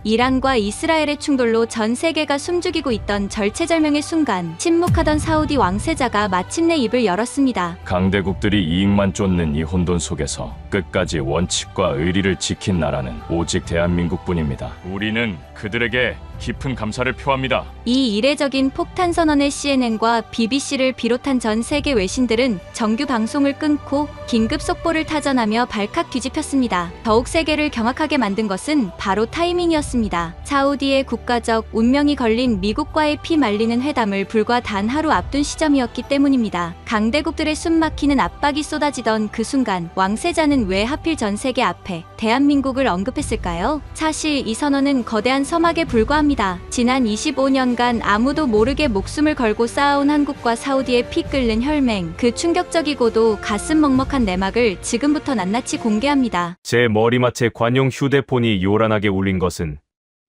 이란과 이스라엘의 충돌로 전 세계가 숨죽이고 있던 절체절명의 순간, 침묵하던 사우디 왕세자가 마침내 입을 열었습니다. 강대국들이 이익만 쫓는 이 혼돈 속에서 끝까지 원칙과 의리를 지킨 나라는 오직 대한민국뿐입니다. 우리는 그들에게 깊은 감사를 표합니다. 이 이례적인 폭탄 선언에 CNN과 BBC를 비롯한 전 세계 외신들은 정규 방송을 끊고 긴급 속보를 타전하며 발칵 뒤집혔습니다. 더욱 세계를 경악하게 만든 것은 바로 타이밍이었습니다. 사우디의 국가적 운명이 걸린 미국과의 피 말리는 회담을 불과 단 하루 앞둔 시점이었기 때문입니다. 강대국들의 숨막히는 압박이 쏟아지던 그 순간, 왕세자는 왜 하필 전 세계 앞에 대한민국을 언급했을까요? 사실 이 선언은 거대한 서막에 불과합니다. 지난 25년간 아무도 모르게 목숨을 걸고 쌓아온 한국과 사우디의 피 끓는 혈맹, 그 충격적이고도 가슴 먹먹한 내막을 지금부터 낱낱이 공개합니다. 제 머리맡에 관용 휴대폰이 요란하게 울린 것은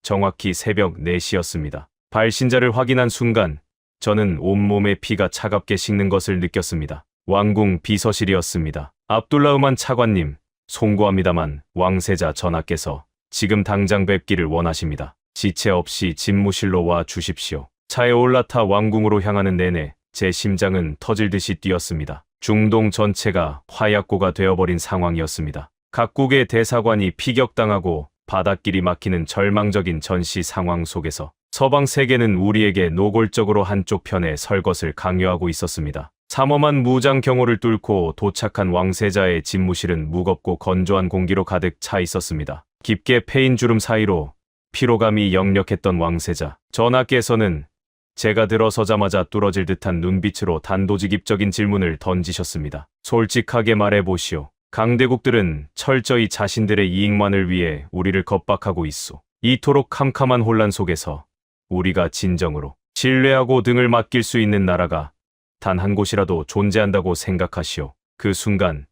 정확히 새벽 4시였습니다. 발신자를 확인한 순간 저는 온몸에 피가 차갑게 식는 것을 느꼈습니다. 왕궁 비서실이었습니다. 압둘라흐만 차관님, 송구합니다만 왕세자 전하께서 지금 당장 뵙기를 원하십니다. 지체 없이 집무실로 와 주십시오. 차에 올라타 왕궁으로 향하는 내내 제 심장은 터질 듯이 뛰었습니다. 중동 전체가 화약고가 되어버린 상황이었습니다. 각국의 대사관이 피격당하고 바닷길이 막히는 절망적인 전시 상황 속에서 서방 세계는 우리에게 노골적으로 한쪽 편에 설 것을 강요하고 있었습니다. 삼엄한 무장 경호를 뚫고 도착한 왕세자의 집무실은 무겁고 건조한 공기로 가득 차 있었습니다. 깊게 패인 주름 사이로 피로감이 역력했던 왕세자. 전하께서는 제가 들어서자마자 뚫어질 듯한 눈빛으로 단도직입적인 질문을 던지셨습니다. 솔직하게 말해보시오. 강대국들은 철저히 자신들의 이익만을 위해 우리를 겁박하고 있소. 이토록 캄캄한 혼란 속에서 우리가 진정으로 신뢰하고 등을 맡길 수 있는 나라가 단 한 곳이라도 존재한다고 생각하시오. 그 순간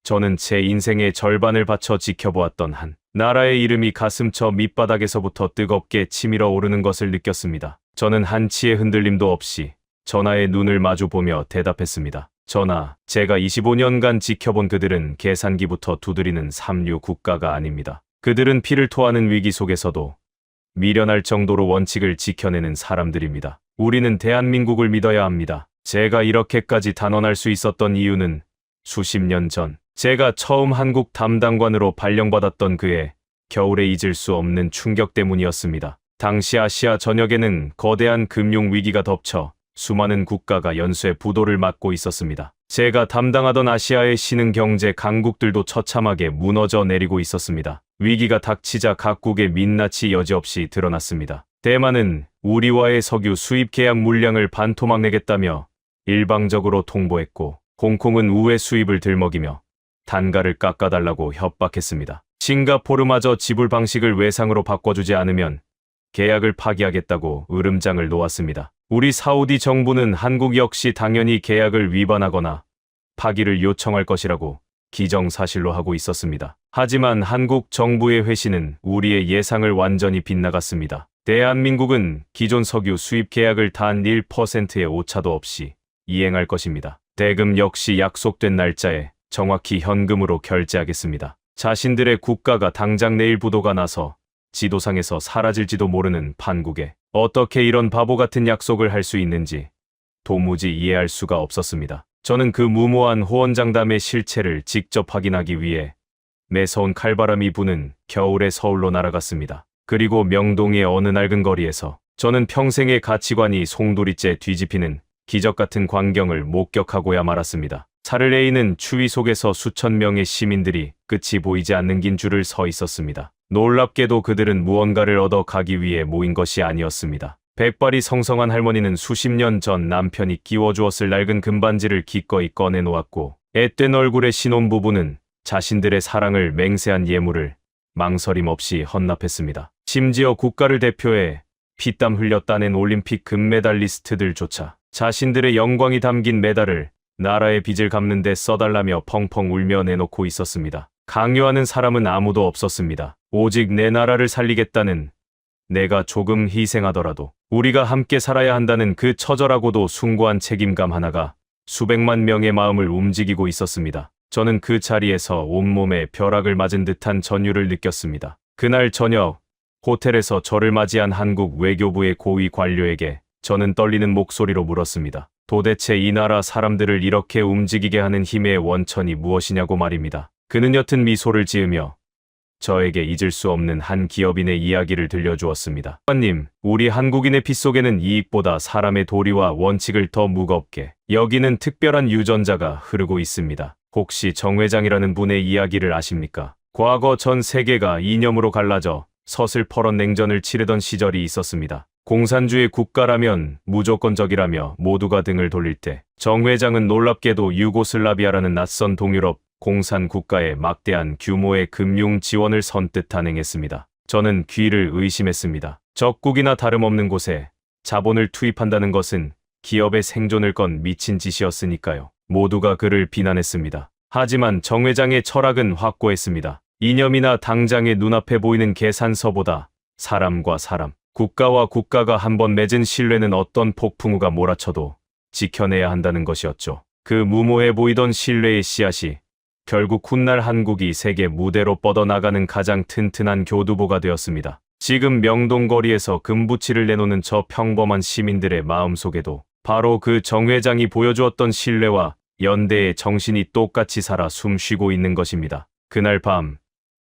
저는 제 인생의 절반을 바쳐 지켜보았던 한 나라의 이름이 가슴처 밑바닥에서부터 뜨겁게 치밀어 오르는 것을 느꼈습니다. 저는 한치의 흔들림도 없이 전하의 눈을 마주보며 대답했습니다. 전하, 제가 25년간 지켜본 그들은 계산기부터 두드리는 삼류 국가가 아닙니다. 그들은 피를 토하는 위기 속에서도 미련할 정도로 원칙을 지켜내는 사람들입니다. 우리는 대한민국을 믿어야 합니다. 제가 이렇게까지 단언할 수 있었던 이유는 수십 년 전 제가 처음 한국 담당관으로 발령받았던 그해 겨울에 잊을 수 없는 충격 때문이었습니다. 당시 아시아 전역에는 거대한 금융 위기가 덮쳐 수많은 국가가 연쇄 부도를 맞고 있었습니다. 제가 담당하던 아시아의 신흥 경제 강국들도 처참하게 무너져 내리고 있었습니다. 위기가 닥치자 각국의 민낯이 여지없이 드러났습니다. 대만은 우리와의 석유 수입 계약 물량을 반토막 내겠다며 일방적으로 통보했고, 홍콩은 우회 수입을 들먹이며 단가를 깎아달라고 협박했습니다. 싱가포르마저 지불 방식을 외상으로 바꿔주지 않으면 계약을 파기하겠다고 으름장을 놓았습니다. 우리 사우디 정부는 한국 역시 당연히 계약을 위반하거나 파기를 요청할 것이라고 기정사실로 하고 있었습니다. 하지만 한국 정부의 회신은 우리의 예상을 완전히 빗나갔습니다. 대한민국은 기존 석유 수입 계약을 단 1%의 오차도 없이 이행할 것입니다. 대금 역시 약속된 날짜에 정확히 현금으로 결제하겠습니다. 자신들의 국가가 당장 내일 부도가 나서 지도상에서 사라질지도 모르는 판국에 어떻게 이런 바보 같은 약속을 할 수 있는지 도무지 이해할 수가 없었습니다. 저는 그 무모한 호언장담의 실체를 직접 확인하기 위해 매서운 칼바람이 부는 겨울의 서울로 날아갔습니다. 그리고 명동의 어느 낡은 거리에서 저는 평생의 가치관이 송두리째 뒤집히는 기적 같은 광경을 목격하고야 말았습니다. 살을 에이는 추위 속에서 수천 명의 시민들이 끝이 보이지 않는 긴 줄을 서 있었습니다. 놀랍게도 그들은 무언가를 얻어 가기 위해 모인 것이 아니었습니다. 백발이 성성한 할머니는 수십 년 전 남편이 끼워주었을 낡은 금반지를 기꺼이 꺼내놓았고, 앳된 얼굴의 신혼부부는 자신들의 사랑을 맹세한 예물을 망설임 없이 헌납했습니다. 심지어 국가를 대표해 피땀 흘려 따낸 올림픽 금메달리스트들조차 자신들의 영광이 담긴 메달을 나라의 빚을 갚는 데 써달라며 펑펑 울며 내놓고 있었습니다. 강요하는 사람은 아무도 없었습니다. 오직 내 나라를 살리겠다는, 내가 조금 희생하더라도 우리가 함께 살아야 한다는 그 처절하고도 숭고한 책임감 하나가 수백만 명의 마음을 움직이고 있었습니다. 저는 그 자리에서 온몸에 벼락을 맞은 듯한 전율을 느꼈습니다. 그날 저녁, 호텔에서 저를 맞이한 한국 외교부의 고위 관료에게 저는 떨리는 목소리로 물었습니다. 도대체 이 나라 사람들을 이렇게 움직이게 하는 힘의 원천이 무엇이냐고 말입니다. 그는 옅은 미소를 지으며 저에게 잊을 수 없는 한 기업인의 이야기를 들려주었습니다. 장관님, 우리 한국인의 피 속에는 이익보다 사람의 도리와 원칙을 더 무겁게 여기는 특별한 유전자가 흐르고 있습니다. 혹시 정 회장이라는 분의 이야기를 아십니까? 과거 전 세계가 이념으로 갈라져 서슬퍼런 냉전을 치르던 시절이 있었습니다. 공산주의 국가라면 무조건적이라며 모두가 등을 돌릴 때 정 회장은 놀랍게도 유고슬라비아라는 낯선 동유럽 공산 국가에 막대한 규모의 금융 지원을 선뜻 단행했습니다. 저는 귀를 의심했습니다. 적국이나 다름없는 곳에 자본을 투입한다는 것은 기업의 생존을 건 미친 짓이었으니까요. 모두가 그를 비난했습니다. 하지만 정 회장의 철학은 확고했습니다. 이념이나 당장의 눈앞에 보이는 계산서보다 사람과 사람, 국가와 국가가 한번 맺은 신뢰는 어떤 폭풍우가 몰아쳐도 지켜내야 한다는 것이었죠. 그 무모해 보이던 신뢰의 씨앗이 결국 훗날 한국이 세계 무대로 뻗어나가는 가장 튼튼한 교두보가 되었습니다. 지금 명동거리에서 금부치를 내놓는 저 평범한 시민들의 마음속에도 바로 그 정 회장이 보여주었던 신뢰와 연대의 정신이 똑같이 살아 숨쉬고 있는 것입니다. 그날 밤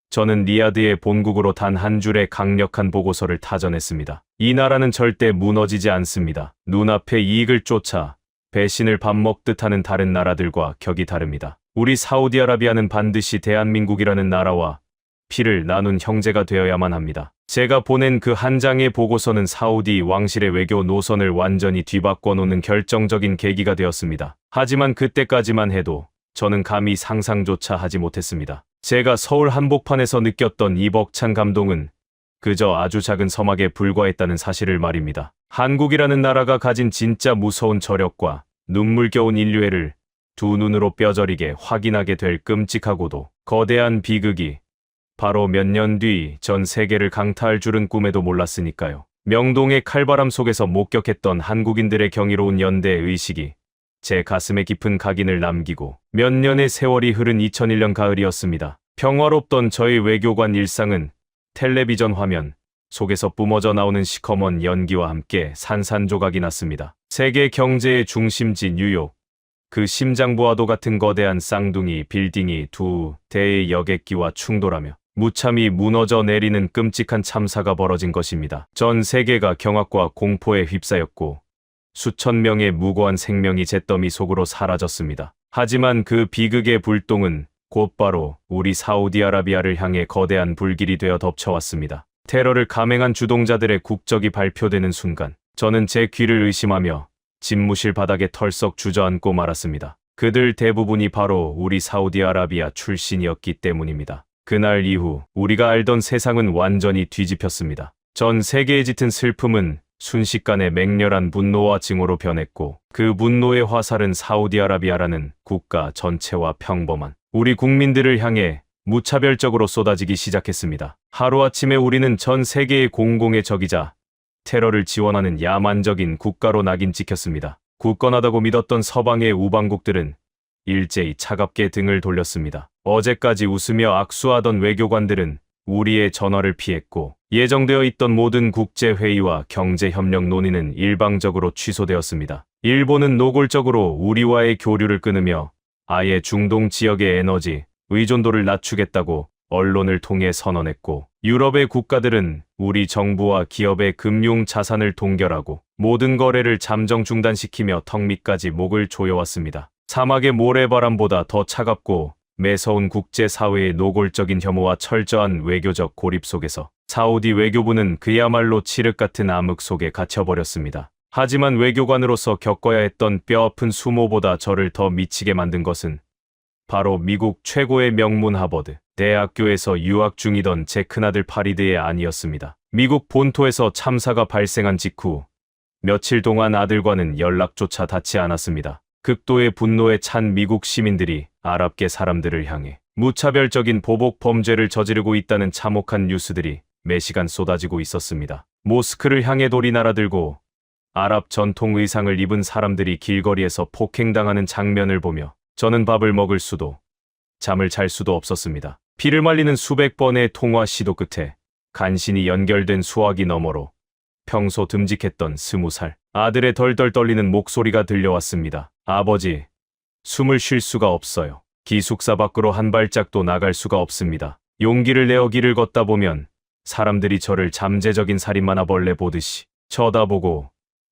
저는 리야드의 본국으로 단 한 줄의 강력한 보고서를 타전했습니다. 이 나라는 절대 무너지지 않습니다. 눈앞의 이익을 쫓아 배신을 밥 먹듯 하는 다른 나라들과 격이 다릅니다. 우리 사우디아라비아는 반드시 대한민국이라는 나라와 피를 나눈 형제가 되어야만 합니다. 제가 보낸 그 한 장의 보고서는 사우디 왕실의 외교 노선을 완전히 뒤바꿔 놓는 결정적인 계기가 되었습니다. 하지만 그때까지만 해도 저는 감히 상상조차 하지 못했습니다. 제가 서울 한복판에서 느꼈던 이 벅찬 감동은 그저 아주 작은 서막에 불과했다는 사실을 말입니다. 한국이라는 나라가 가진 진짜 무서운 저력과 눈물겨운 인류애를 두 눈으로 뼈저리게 확인하게 될 끔찍하고도 거대한 비극이 바로 몇 년 뒤 전 세계를 강타할 줄은 꿈에도 몰랐으니까요. 명동의 칼바람 속에서 목격했던 한국인들의 경이로운 연대 의식이 제 가슴에 깊은 각인을 남기고 몇 년의 세월이 흐른 2001년 가을이었습니다. 평화롭던 저희 외교관 일상은 텔레비전 화면 속에서 뿜어져 나오는 시커먼 연기와 함께 산산조각이 났습니다. 세계 경제의 중심지 뉴욕, 그 심장부와도 같은 거대한 쌍둥이 빌딩이 두 대의 여객기와 충돌하며 무참히 무너져 내리는 끔찍한 참사가 벌어진 것입니다. 전 세계가 경악과 공포에 휩싸였고 수천 명의 무고한 생명이 잿더미 속으로 사라졌습니다. 하지만 그 비극의 불똥은 곧바로 우리 사우디아라비아를 향해 거대한 불길이 되어 덮쳐왔습니다. 테러를 감행한 주동자들의 국적이 발표되는 순간 저는 제 귀를 의심하며 집무실 바닥에 털썩 주저앉고 말았습니다. 그들 대부분이 바로 우리 사우디아라비아 출신이었기 때문입니다. 그날 이후 우리가 알던 세상은 완전히 뒤집혔습니다. 전 세계에 짙은 슬픔은 순식간에 맹렬한 분노와 증오로 변했고 그 분노의 화살은 사우디아라비아라는 국가 전체와 평범한 우리 국민들을 향해 무차별적으로 쏟아지기 시작했습니다. 하루아침에 우리는 전 세계의 공공의 적이자 테러를 지원하는 야만적인 국가로 낙인 찍혔습니다. 굳건하다고 믿었던 서방의 우방국들은 일제히 차갑게 등을 돌렸습니다. 어제까지 웃으며 악수하던 외교관들은 우리의 전화를 피했고 예정되어 있던 모든 국제회의와 경제협력 논의는 일방적으로 취소되었습니다. 일본은 노골적으로 우리와의 교류를 끊으며 아예 중동 지역의 에너지 의존도를 낮추겠다고 언론을 통해 선언했고 유럽의 국가들은 우리 정부와 기업의 금융 자산을 동결하고 모든 거래를 잠정 중단시키며 턱 밑까지 목을 조여왔습니다. 사막의 모래바람보다 더 차갑고 매서운 국제사회의 노골적인 혐오와 철저한 외교적 고립 속에서 사우디 외교부는 그야말로 칠흑 같은 암흑 속에 갇혀버렸습니다. 하지만 외교관으로서 겪어야 했던 뼈아픈 수모보다 저를 더 미치게 만든 것은 바로 미국 최고의 명문 하버드 대학교에서 유학 중이던 제 큰아들 파리드의 아니었습니다. 미국 본토에서 참사가 발생한 직후 며칠 동안 아들과는 연락조차 닿지 않았습니다. 극도의 분노에 찬 미국 시민들이 아랍계 사람들을 향해 무차별적인 보복 범죄를 저지르고 있다는 참혹한 뉴스들이 매시간 쏟아지고 있었습니다. 모스크를 향해 돌이 날아들고 아랍 전통 의상을 입은 사람들이 길거리에서 폭행당하는 장면을 보며 저는 밥을 먹을 수도 잠을 잘 수도 없었습니다. 피를 말리는 수백 번의 통화 시도 끝에 간신히 연결된 수화기 너머로 평소 듬직했던 20살 아들의 덜덜 떨리는 목소리가 들려왔습니다. 아버지, 숨을 쉴 수가 없어요. 기숙사 밖으로 한 발짝도 나갈 수가 없습니다. 용기를 내어 길을 걷다 보면 사람들이 저를 잠재적인 살인마나 벌레 보듯이 쳐다보고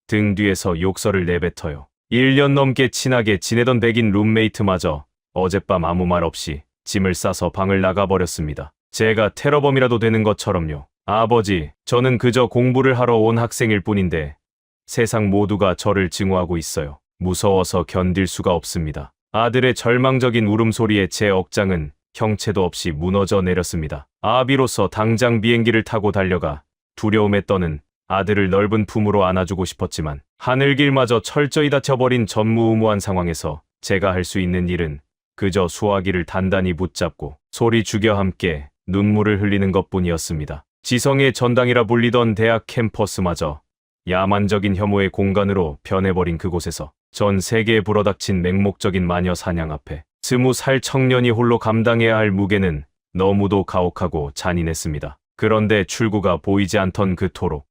등 뒤에서 욕설을 내뱉어요. 1년 넘게 친하게 지내던 백인 룸메이트마저 어젯밤 아무 말 없이 짐을 싸서 방을 나가버렸습니다. 제가 테러범이라도 되는 것처럼요. 아버지, 저는 그저 공부를 하러 온 학생일 뿐인데 세상 모두가 저를 증오하고 있어요. 무서워서 견딜 수가 없습니다. 아들의 절망적인 울음소리에 제 억장은 형체도 없이 무너져 내렸습니다. 아비로서 당장 비행기를 타고 달려가 두려움에 떠는 아들을 넓은 품으로 안아주고 싶었지만 하늘길마저 철저히 닫혀버린 전무후무한 상황에서 제가 할 수 있는 일은 그저 수화기를 단단히 붙잡고 소리 죽여 함께 눈물을 흘리는 것뿐이었습니다. 지성의 전당이라 불리던 대학 캠퍼스마저 야만적인 혐오의 공간으로 변해버린 그곳에서 전 세계에 불어닥친 맹목적인 마녀 사냥 앞에 20살 청년이 홀로 감당해야 할 무게는 너무도 가혹하고 잔인했습니다. 그런데 출구가 보이지 않던 그토록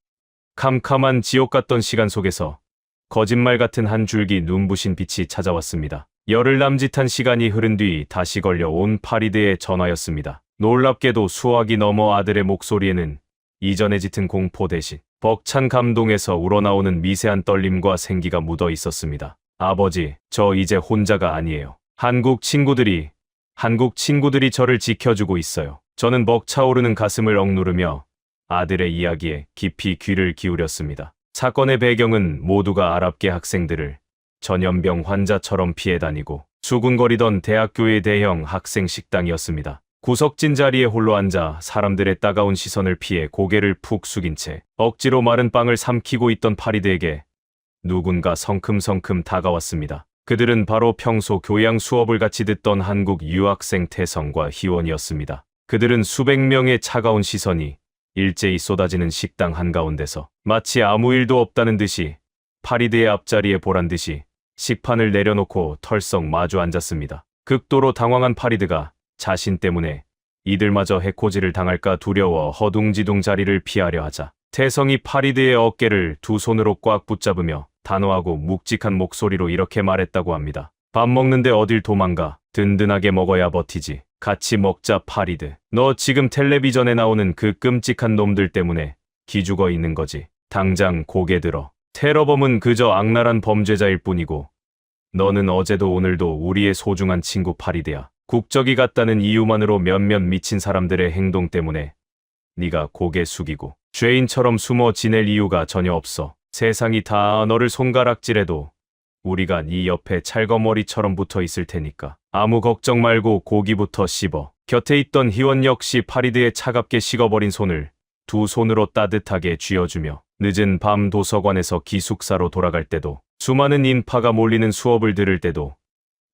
캄캄한 지옥 같던 시간 속에서 거짓말 같은 한 줄기 눈부신 빛이 찾아왔습니다. 열흘 남짓한 시간이 흐른 뒤 다시 걸려온 파리드의 전화였습니다. 놀랍게도 수화기 너머 아들의 목소리에는 이전에 짙은 공포 대신 벅찬 감동에서 우러나오는 미세한 떨림과 생기가 묻어 있었습니다. 아버지, 저 이제 혼자가 아니에요. 한국 친구들이 저를 지켜주고 있어요. 저는 벅차오르는 가슴을 억누르며 아들의 이야기에 깊이 귀를 기울였습니다. 사건의 배경은 모두가 아랍계 학생들을 전염병 환자처럼 피해 다니고 수군거리던 대학교의 대형 학생 식당이었습니다. 구석진 자리에 홀로 앉아 사람들의 따가운 시선을 피해 고개를 푹 숙인 채 억지로 마른 빵을 삼키고 있던 파리드에게 누군가 성큼성큼 다가왔습니다. 그들은 바로 평소 교양 수업을 같이 듣던 한국 유학생 태성과 희원이었습니다. 그들은 수백 명의 차가운 시선이 일제히 쏟아지는 식당 한가운데서 마치 아무 일도 없다는 듯이 파리드의 앞자리에 보란 듯이 식판을 내려놓고 털썩 마주 앉았습니다. 극도로 당황한 파리드가 자신 때문에 이들마저 해코지를 당할까 두려워 허둥지둥 자리를 피하려 하자 태성이 파리드의 어깨를 두 손으로 꽉 붙잡으며 단호하고 묵직한 목소리로 이렇게 말했다고 합니다. 밥 먹는데 어딜 도망가. 든든하게 먹어야 버티지. 같이 먹자 파리드. 너 지금 텔레비전에 나오는 그 끔찍한 놈들 때문에 기죽어 있는 거지. 당장 고개 들어. 테러범은 그저 악랄한 범죄자일 뿐이고 너는 어제도 오늘도 우리의 소중한 친구 파리드야. 국적이 같다는 이유만으로 몇몇 미친 사람들의 행동 때문에 네가 고개 숙이고 죄인처럼 숨어 지낼 이유가 전혀 없어. 세상이 다 너를 손가락질해도 우리가 네 옆에 찰거머리처럼 붙어 있을 테니까 아무 걱정 말고 고기부터 씹어. 곁에 있던 희원 역시 파리드의 차갑게 식어버린 손을 두 손으로 따뜻하게 쥐어주며 늦은 밤 도서관에서 기숙사로 돌아갈 때도 수많은 인파가 몰리는 수업을 들을 때도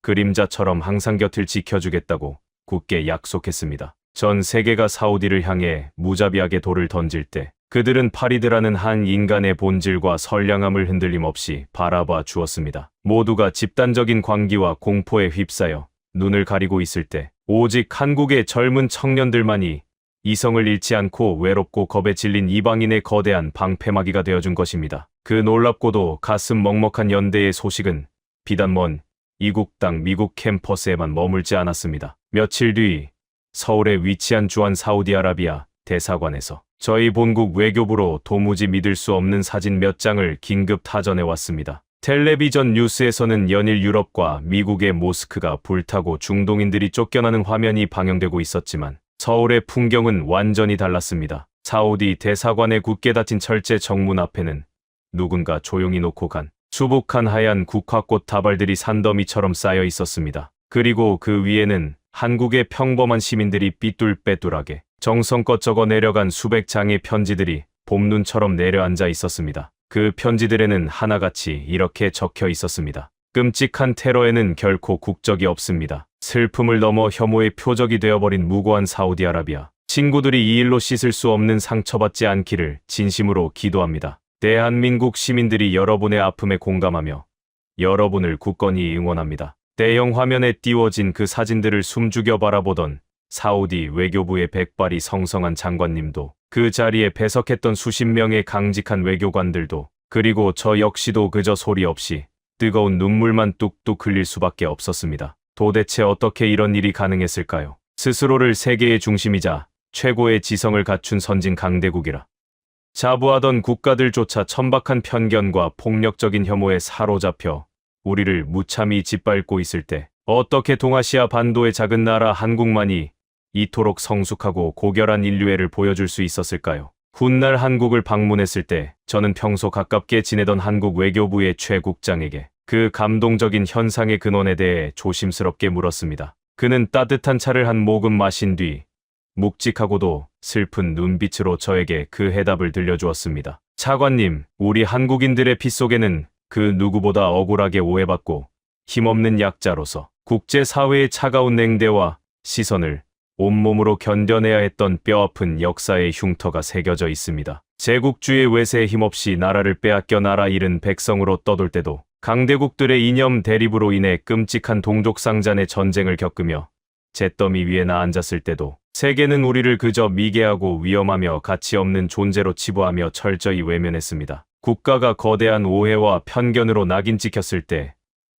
그림자처럼 항상 곁을 지켜주겠다고 굳게 약속했습니다. 전 세계가 사우디를 향해 무자비하게 돌을 던질 때 그들은 파리드라는 한 인간의 본질과 선량함을 흔들림 없이 바라봐 주었습니다. 모두가 집단적인 광기와 공포에 휩싸여 눈을 가리고 있을 때 오직 한국의 젊은 청년들만이 이성을 잃지 않고 외롭고 겁에 질린 이방인의 거대한 방패막이가 되어준 것입니다. 그 놀랍고도 가슴 먹먹한 연대의 소식은 비단 먼 이국 땅 미국 캠퍼스에만 머물지 않았습니다. 며칠 뒤 서울에 위치한 주한 사우디아라비아 대사관에서 저희 본국 외교부로 도무지 믿을 수 없는 사진 몇 장을 긴급 타전해 왔습니다. 텔레비전 뉴스에서는 연일 유럽과 미국의 모스크가 불타고 중동인들이 쫓겨나는 화면이 방영되고 있었지만 서울의 풍경은 완전히 달랐습니다. 사우디 대사관의 굳게 닫힌 철제 정문 앞에는 누군가 조용히 놓고 간 수북한 하얀 국화꽃 다발들이 산더미처럼 쌓여 있었습니다. 그리고 그 위에는 한국의 평범한 시민들이 삐뚤빼뚤하게 정성껏 적어 내려간 수백 장의 편지들이 봄눈처럼 내려앉아 있었습니다. 그 편지들에는 하나같이 이렇게 적혀 있었습니다. 끔찍한 테러에는 결코 국적이 없습니다. 슬픔을 넘어 혐오의 표적이 되어버린 무고한 사우디아라비아. 친구들이 이 일로 씻을 수 없는 상처받지 않기를 진심으로 기도합니다. 대한민국 시민들이 여러분의 아픔에 공감하며 여러분을 굳건히 응원합니다. 대형 화면에 띄워진 그 사진들을 숨죽여 바라보던 사우디 외교부의 백발이 성성한 장관님도, 그 자리에 배석했던 수십 명의 강직한 외교관들도, 그리고 저 역시도 그저 소리 없이 뜨거운 눈물만 뚝뚝 흘릴 수밖에 없었습니다. 도대체 어떻게 이런 일이 가능했을까요? 스스로를 세계의 중심이자 최고의 지성을 갖춘 선진 강대국이라 자부하던 국가들조차 천박한 편견과 폭력적인 혐오에 사로잡혀 우리를 무참히 짓밟고 있을 때, 어떻게 동아시아 반도의 작은 나라 한국만이 이토록 성숙하고 고결한 인류애를 보여줄 수 있었을까요? 훗날 한국을 방문했을 때 저는 평소 가깝게 지내던 한국 외교부의 최 국장에게 그 감동적인 현상의 근원에 대해 조심스럽게 물었습니다. 그는 따뜻한 차를 한 모금 마신 뒤 묵직하고도 슬픈 눈빛으로 저에게 그 해답을 들려주었습니다. 차관님, 우리 한국인들의 피 속에는 그 누구보다 억울하게 오해받고 힘없는 약자로서 국제사회의 차가운 냉대와 시선을 온몸으로 견뎌내야 했던 뼈아픈 역사의 흉터가 새겨져 있습니다. 제국주의 외세에 힘없이 나라를 빼앗겨 나라 잃은 백성으로 떠돌 때도, 강대국들의 이념 대립으로 인해 끔찍한 동족상잔의 전쟁을 겪으며 잿더미 위에 나앉았을 때도, 세계는 우리를 그저 미개하고 위험하며 가치 없는 존재로 치부하며 철저히 외면했습니다. 국가가 거대한 오해와 편견으로 낙인 찍혔을 때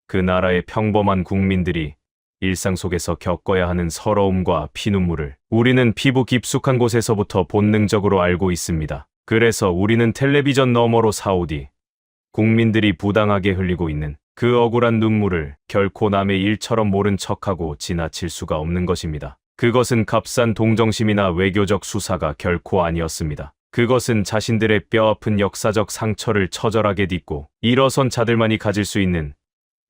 그 나라의 평범한 국민들이 일상 속에서 겪어야 하는 서러움과 피눈물을 우리는 피부 깊숙한 곳에서부터 본능적으로 알고 있습니다. 그래서 우리는 텔레비전 너머로 사우디 국민들이 부당하게 흘리고 있는 그 억울한 눈물을 결코 남의 일처럼 모른 척하고 지나칠 수가 없는 것입니다. 그것은 값싼 동정심이나 외교적 수사가 결코 아니었습니다. 그것은 자신들의 뼈아픈 역사적 상처를 처절하게 딛고 일어선 자들만이 가질 수 있는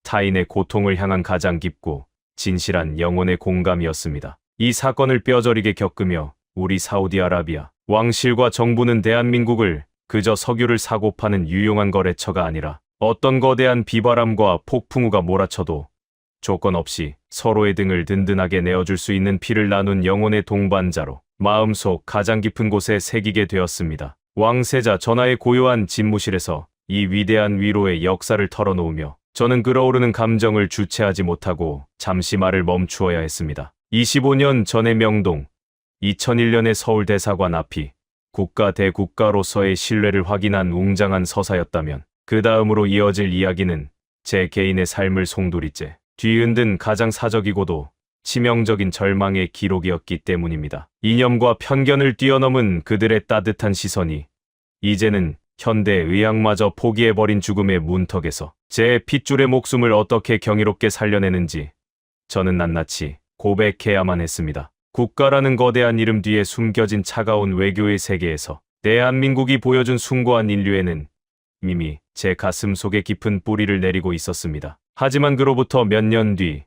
타인의 고통을 향한 가장 깊고 진실한 영혼의 공감이었습니다. 이 사건을 뼈저리게 겪으며 우리 사우디아라비아 왕실과 정부는 대한민국을 그저 석유를 사고 파는 유용한 거래처가 아니라 어떤 거대한 비바람과 폭풍우가 몰아쳐도 조건 없이 서로의 등을 든든하게 내어줄 수 있는 피를 나눈 영혼의 동반자로 마음속 가장 깊은 곳에 새기게 되었습니다. 왕세자 전하의 고요한 집무실에서 이 위대한 위로의 역사를 털어놓으며 저는 끓어오르는 감정을 주체하지 못하고 잠시 말을 멈추어야 했습니다. 25년 전의 명동, 2001년의 서울대사관 앞이 국가 대국가로서의 신뢰를 확인한 웅장한 서사였다면, 그 다음으로 이어질 이야기는 제 개인의 삶을 송두리째 뒤흔든 가장 사적이고도 치명적인 절망의 기록이었기 때문입니다. 이념과 편견을 뛰어넘은 그들의 따뜻한 시선이 이제는 현대 의학마저 포기해버린 죽음의 문턱에서 제 핏줄의 목숨을 어떻게 경이롭게 살려내는지 저는 낱낱이 고백해야만 했습니다. 국가라는 거대한 이름 뒤에 숨겨진 차가운 외교의 세계에서 대한민국이 보여준 숭고한 인류애는 이미 제 가슴 속에 깊은 뿌리를 내리고 있었습니다. 하지만 그로부터 몇 년 뒤,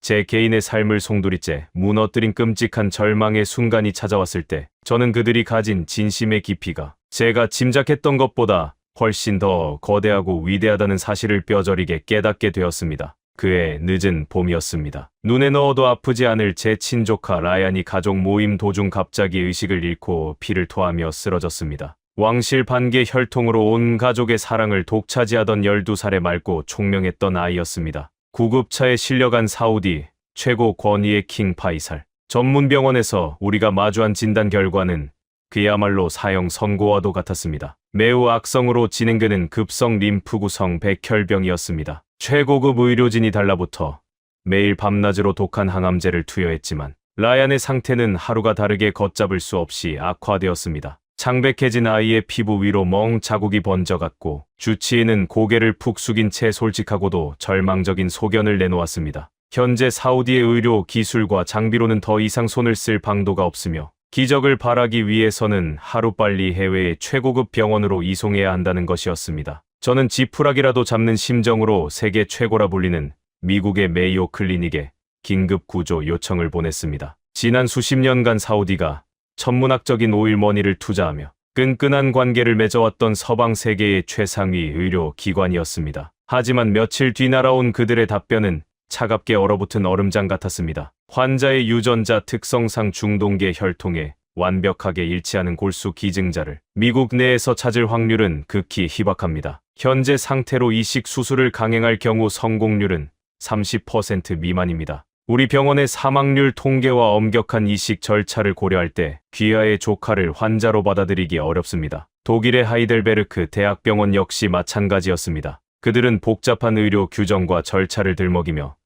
제 개인의 삶을 송두리째 무너뜨린 끔찍한 절망의 순간이 찾아왔을 때, 저는 그들이 가진 진심의 깊이가 제가 짐작했던 것보다 훨씬 더 거대하고 위대하다는 사실을 뼈저리게 깨닫게 되었습니다. 그해 늦은 봄이었습니다. 눈에 넣어도 아프지 않을 제 친조카 라얀이 가족 모임 도중 갑자기 의식을 잃고 피를 토하며 쓰러졌습니다. 왕실 반개 혈통으로 온 가족의 사랑을 독차지하던 12살의 맑고 총명했던 아이였습니다. 구급차에 실려간 사우디 최고 권위의 킹 파이살 전문병원에서 우리가 마주한 진단 결과는 그야말로 사형 선고와도 같았습니다. 매우 악성으로 진행되는 급성 림프구성 백혈병이었습니다. 최고급 의료진이 달라붙어 매일 밤낮으로 독한 항암제를 투여했지만 라얀의 상태는 하루가 다르게 걷잡을 수 없이 악화되었습니다. 창백해진 아이의 피부 위로 멍 자국이 번져갔고 주치의는 고개를 푹 숙인 채 솔직하고도 절망적인 소견을 내놓았습니다. 현재 사우디의 의료 기술과 장비로는 더 이상 손을 쓸 방도가 없으며 기적을 바라기 위해서는 하루빨리 해외의 최고급 병원으로 이송해야 한다는 것이었습니다. 저는 지푸라기라도 잡는 심정으로 세계 최고라 불리는 미국의 메이오 클리닉에 긴급 구조 요청을 보냈습니다. 지난 수십 년간 사우디가 천문학적인 오일머니를 투자하며 끈끈한 관계를 맺어왔던 서방 세계의 최상위 의료 기관이었습니다. 하지만 며칠 뒤 날아온 그들의 답변은 차갑게 얼어붙은 얼음장 같았습니다. 환자의 유전자 특성상 중동계 혈통에 완벽하게 일치하는 골수 기증자를 미국 내에서 찾을 확률은 극히 희박합니다. 현재 상태로 이식 수술을 강행할 경우 성공률은 30% 미만입니다. 우리 병원의 사망률 통계와 엄격한 이식 절차를 고려할 때 귀하의 조카를 환자로 받아들이기 어렵습니다. 독일의 하이델베르크 대학병원 역시 마찬가지였습니다. 그들은 복잡한 의료 규정과 절차를 들먹이며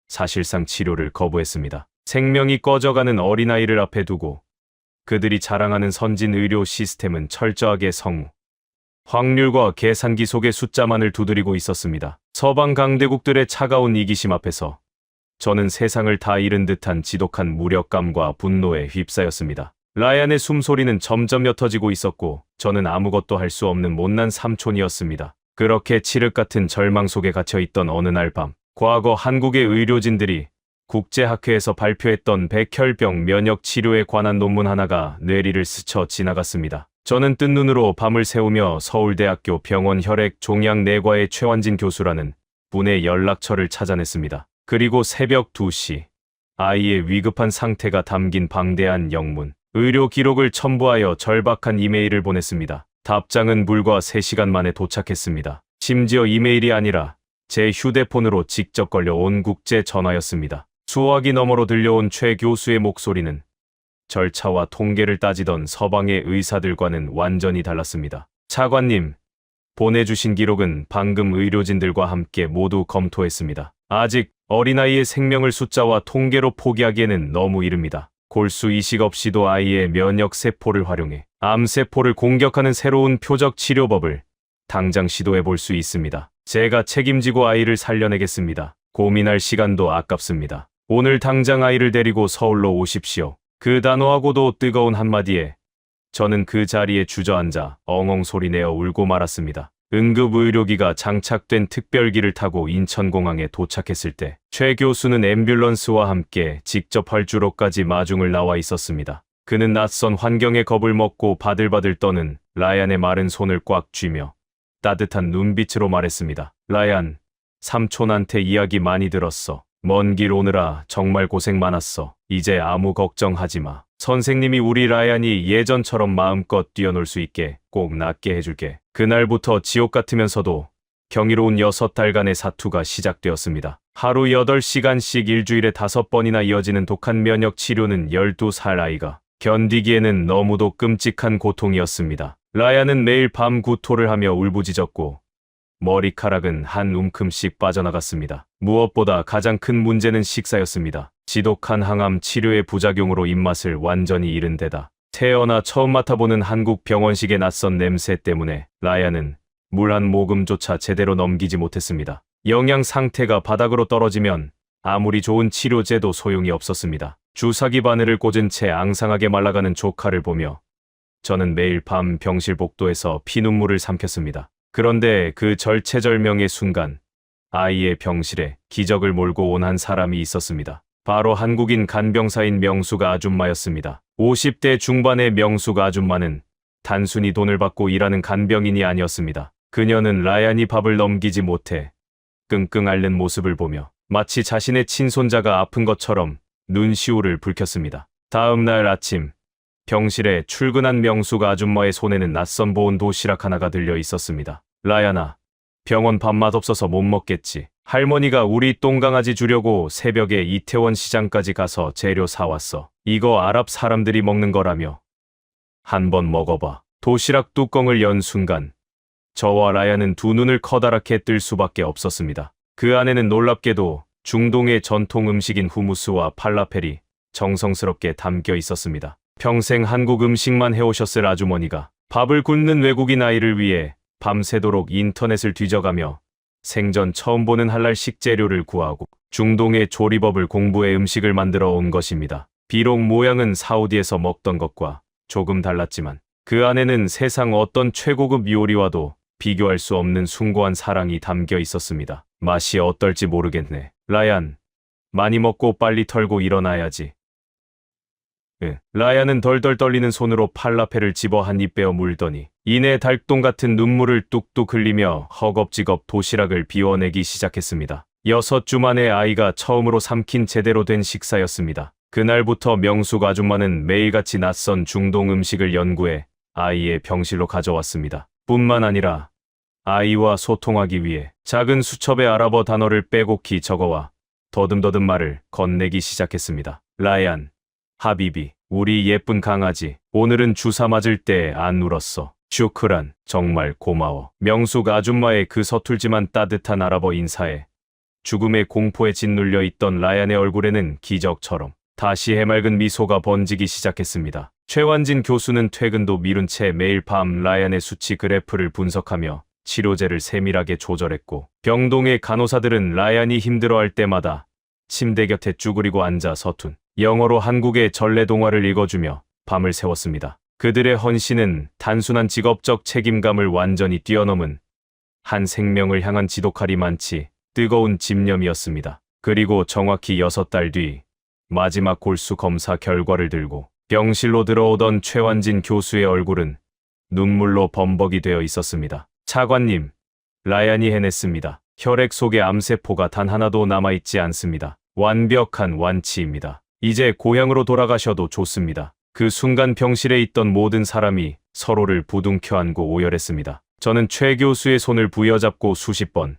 사실상 치료를 거부했습니다. 생명이 꺼져가는 어린아이를 앞에 두고 그들이 자랑하는 선진 의료 시스템은 철저하게 성우, 확률과 계산기 속의 숫자만을 두드리고 있었습니다. 서방 강대국들의 차가운 이기심 앞에서 저는 세상을 다 잃은 듯한 지독한 무력감과 분노에 휩싸였습니다. 라얀의 숨소리는 점점 옅어지고 있었고 저는 아무것도 할 수 없는 못난 삼촌이었습니다. 그렇게 칠흑 같은 절망 속에 갇혀있던 어느 날 밤, 과거 한국의 의료진들이 국제학회에서 발표했던 백혈병 면역 치료에 관한 논문 하나가 뇌리를 스쳐 지나갔습니다. 저는 뜬 눈으로 밤을 새우며 서울대학교 병원 혈액 종양내과의 최완진 교수라는 분의 연락처를 찾아냈습니다. 그리고 새벽 2시, 아이의 위급한 상태가 담긴 방대한 영문, 의료 기록을 첨부하여 절박한 이메일을 보냈습니다. 답장은 불과 3시간 만에 도착했습니다. 심지어 이메일이 아니라 제 휴대폰으로 직접 걸려온 국제 전화였습니다. 수화기 너머로 들려온 최 교수의 목소리는 절차와 통계를 따지던 서방의 의사들과는 완전히 달랐습니다. 차관님, 보내주신 기록은 방금 의료진들과 함께 모두 검토했습니다. 아직 어린아이의 생명을 숫자와 통계로 포기하기에는 너무 이릅니다. 골수 이식 없이도 아이의 면역세포를 활용해 암세포를 공격하는 새로운 표적 치료법을 당장 시도해 볼 수 있습니다. 제가 책임지고 아이를 살려내겠습니다. 고민할 시간도 아깝습니다. 오늘 당장 아이를 데리고 서울로 오십시오. 그 단호하고도 뜨거운 한마디에 저는 그 자리에 주저앉아 엉엉 소리내어 울고 말았습니다. 응급의료기가 장착된 특별기를 타고 인천공항에 도착했을 때 최 교수는 앰뷸런스와 함께 직접 활주로까지 마중을 나와 있었습니다. 그는 낯선 환경에 겁을 먹고 바들바들 떠는 라얀의 마른 손을 꽉 쥐며 따뜻한 눈빛으로 말했습니다. 라얀, 삼촌한테 이야기 많이 들었어. 먼 길 오느라 정말 고생 많았어. 이제 아무 걱정하지 마. 선생님이 우리 라얀이 예전처럼 마음껏 뛰어놀 수 있게 꼭 낫게 해줄게. 그날부터 지옥 같으면서도 경이로운 6달간의 사투가 시작되었습니다. 하루 8시간씩 일주일에 5번이나 이어지는 독한 면역 치료는 12살 아이가 견디기에는 너무도 끔찍한 고통이었습니다. 라얀은 매일 밤 구토를 하며 울부짖었고 머리카락은 한 움큼씩 빠져나갔습니다. 무엇보다 가장 큰 문제는 식사였습니다. 지독한 항암 치료의 부작용으로 입맛을 완전히 잃은 데다 태어나 처음 맡아보는 한국 병원식의 낯선 냄새 때문에 라얀은 물 한 모금조차 제대로 넘기지 못했습니다. 영양 상태가 바닥으로 떨어지면 아무리 좋은 치료제도 소용이 없었습니다. 주사기 바늘을 꽂은 채 앙상하게 말라가는 조카를 보며 저는 매일 밤 병실 복도에서 피눈물을 삼켰습니다. 그런데 그 절체절명의 순간 아이의 병실에 기적을 몰고 온 한 사람이 있었습니다. 바로 한국인 간병사인 명숙 아줌마였습니다. 50대 중반의 명숙 아줌마는 단순히 돈을 받고 일하는 간병인이 아니었습니다. 그녀는 라얀이 밥을 넘기지 못해 끙끙 앓는 모습을 보며 마치 자신의 친손자가 아픈 것처럼 눈시울을 붉혔습니다. 다음 날 아침 병실에 출근한 명숙 아줌마의 손에는 낯선 보온 도시락 하나가 들려 있었습니다. 라얀아, 병원 밥맛 없어서 못 먹겠지. 할머니가 우리 똥강아지 주려고 새벽에 이태원 시장까지 가서 재료 사왔어. 이거 아랍 사람들이 먹는 거라며. 한번 먹어봐. 도시락 뚜껑을 연 순간 저와 라얀은 두 눈을 커다랗게 뜰 수밖에 없었습니다. 그 안에는 놀랍게도 중동의 전통 음식인 후무스와 팔라펠이 정성스럽게 담겨 있었습니다. 평생 한국 음식만 해오셨을 아주머니가 밥을 굽는 외국인 아이를 위해 밤새도록 인터넷을 뒤져가며 생전 처음 보는 할랄 식재료를 구하고 중동의 조리법을 공부해 음식을 만들어 온 것입니다. 비록 모양은 사우디에서 먹던 것과 조금 달랐지만 그 안에는 세상 어떤 최고급 요리와도 비교할 수 없는 숭고한 사랑이 담겨 있었습니다. 맛이 어떨지 모르겠네. 라얀, 많이 먹고 빨리 털고 일어나야지. 라얀은 덜덜 떨리는 손으로 팔라펠을 집어 한 입 빼어 물더니 이내 달동 같은 눈물을 뚝뚝 흘리며 허겁지겁 도시락을 비워내기 시작했습니다. 6주 만에 아이가 처음으로 삼킨 제대로 된 식사였습니다. 그날부터 명숙 아줌마는 매일같이 낯선 중동 음식을 연구해 아이의 병실로 가져왔습니다. 뿐만 아니라 아이와 소통하기 위해 작은 수첩에 아랍어 단어를 빼곡히 적어와 더듬더듬 말을 건네기 시작했습니다. 라얀, 하비비, 우리 예쁜 강아지, 오늘은 주사 맞을 때 안 울었어. 슈크란, 정말 고마워. 명숙 아줌마의 그 서툴지만 따뜻한 아랍어 인사에 죽음의 공포에 짓눌려 있던 라얀의 얼굴에는 기적처럼 다시 해맑은 미소가 번지기 시작했습니다. 최완진 교수는 퇴근도 미룬 채 매일 밤 라얀의 수치 그래프를 분석하며 치료제를 세밀하게 조절했고, 병동의 간호사들은 라얀이 힘들어할 때마다 침대 곁에 쭈그리고 앉아 서툰 영어로 한국의 전래동화를 읽어주며 밤을 새웠습니다. 그들의 헌신은 단순한 직업적 책임감을 완전히 뛰어넘은 한 생명을 향한 지독하리 많지 뜨거운 집념이었습니다. 그리고 정확히 6달 뒤 마지막 골수 검사 결과를 들고 병실로 들어오던 최완진 교수의 얼굴은 눈물로 범벅이 되어 있었습니다. 차관님, 라얀이 해냈습니다. 혈액 속에 암세포가 단 하나도 남아있지 않습니다. 완벽한 완치입니다. 이제 고향으로 돌아가셔도 좋습니다. 그 순간 병실에 있던 모든 사람이 서로를 부둥켜 안고 오열했습니다. 저는 최 교수의 손을 부여잡고 수십 번,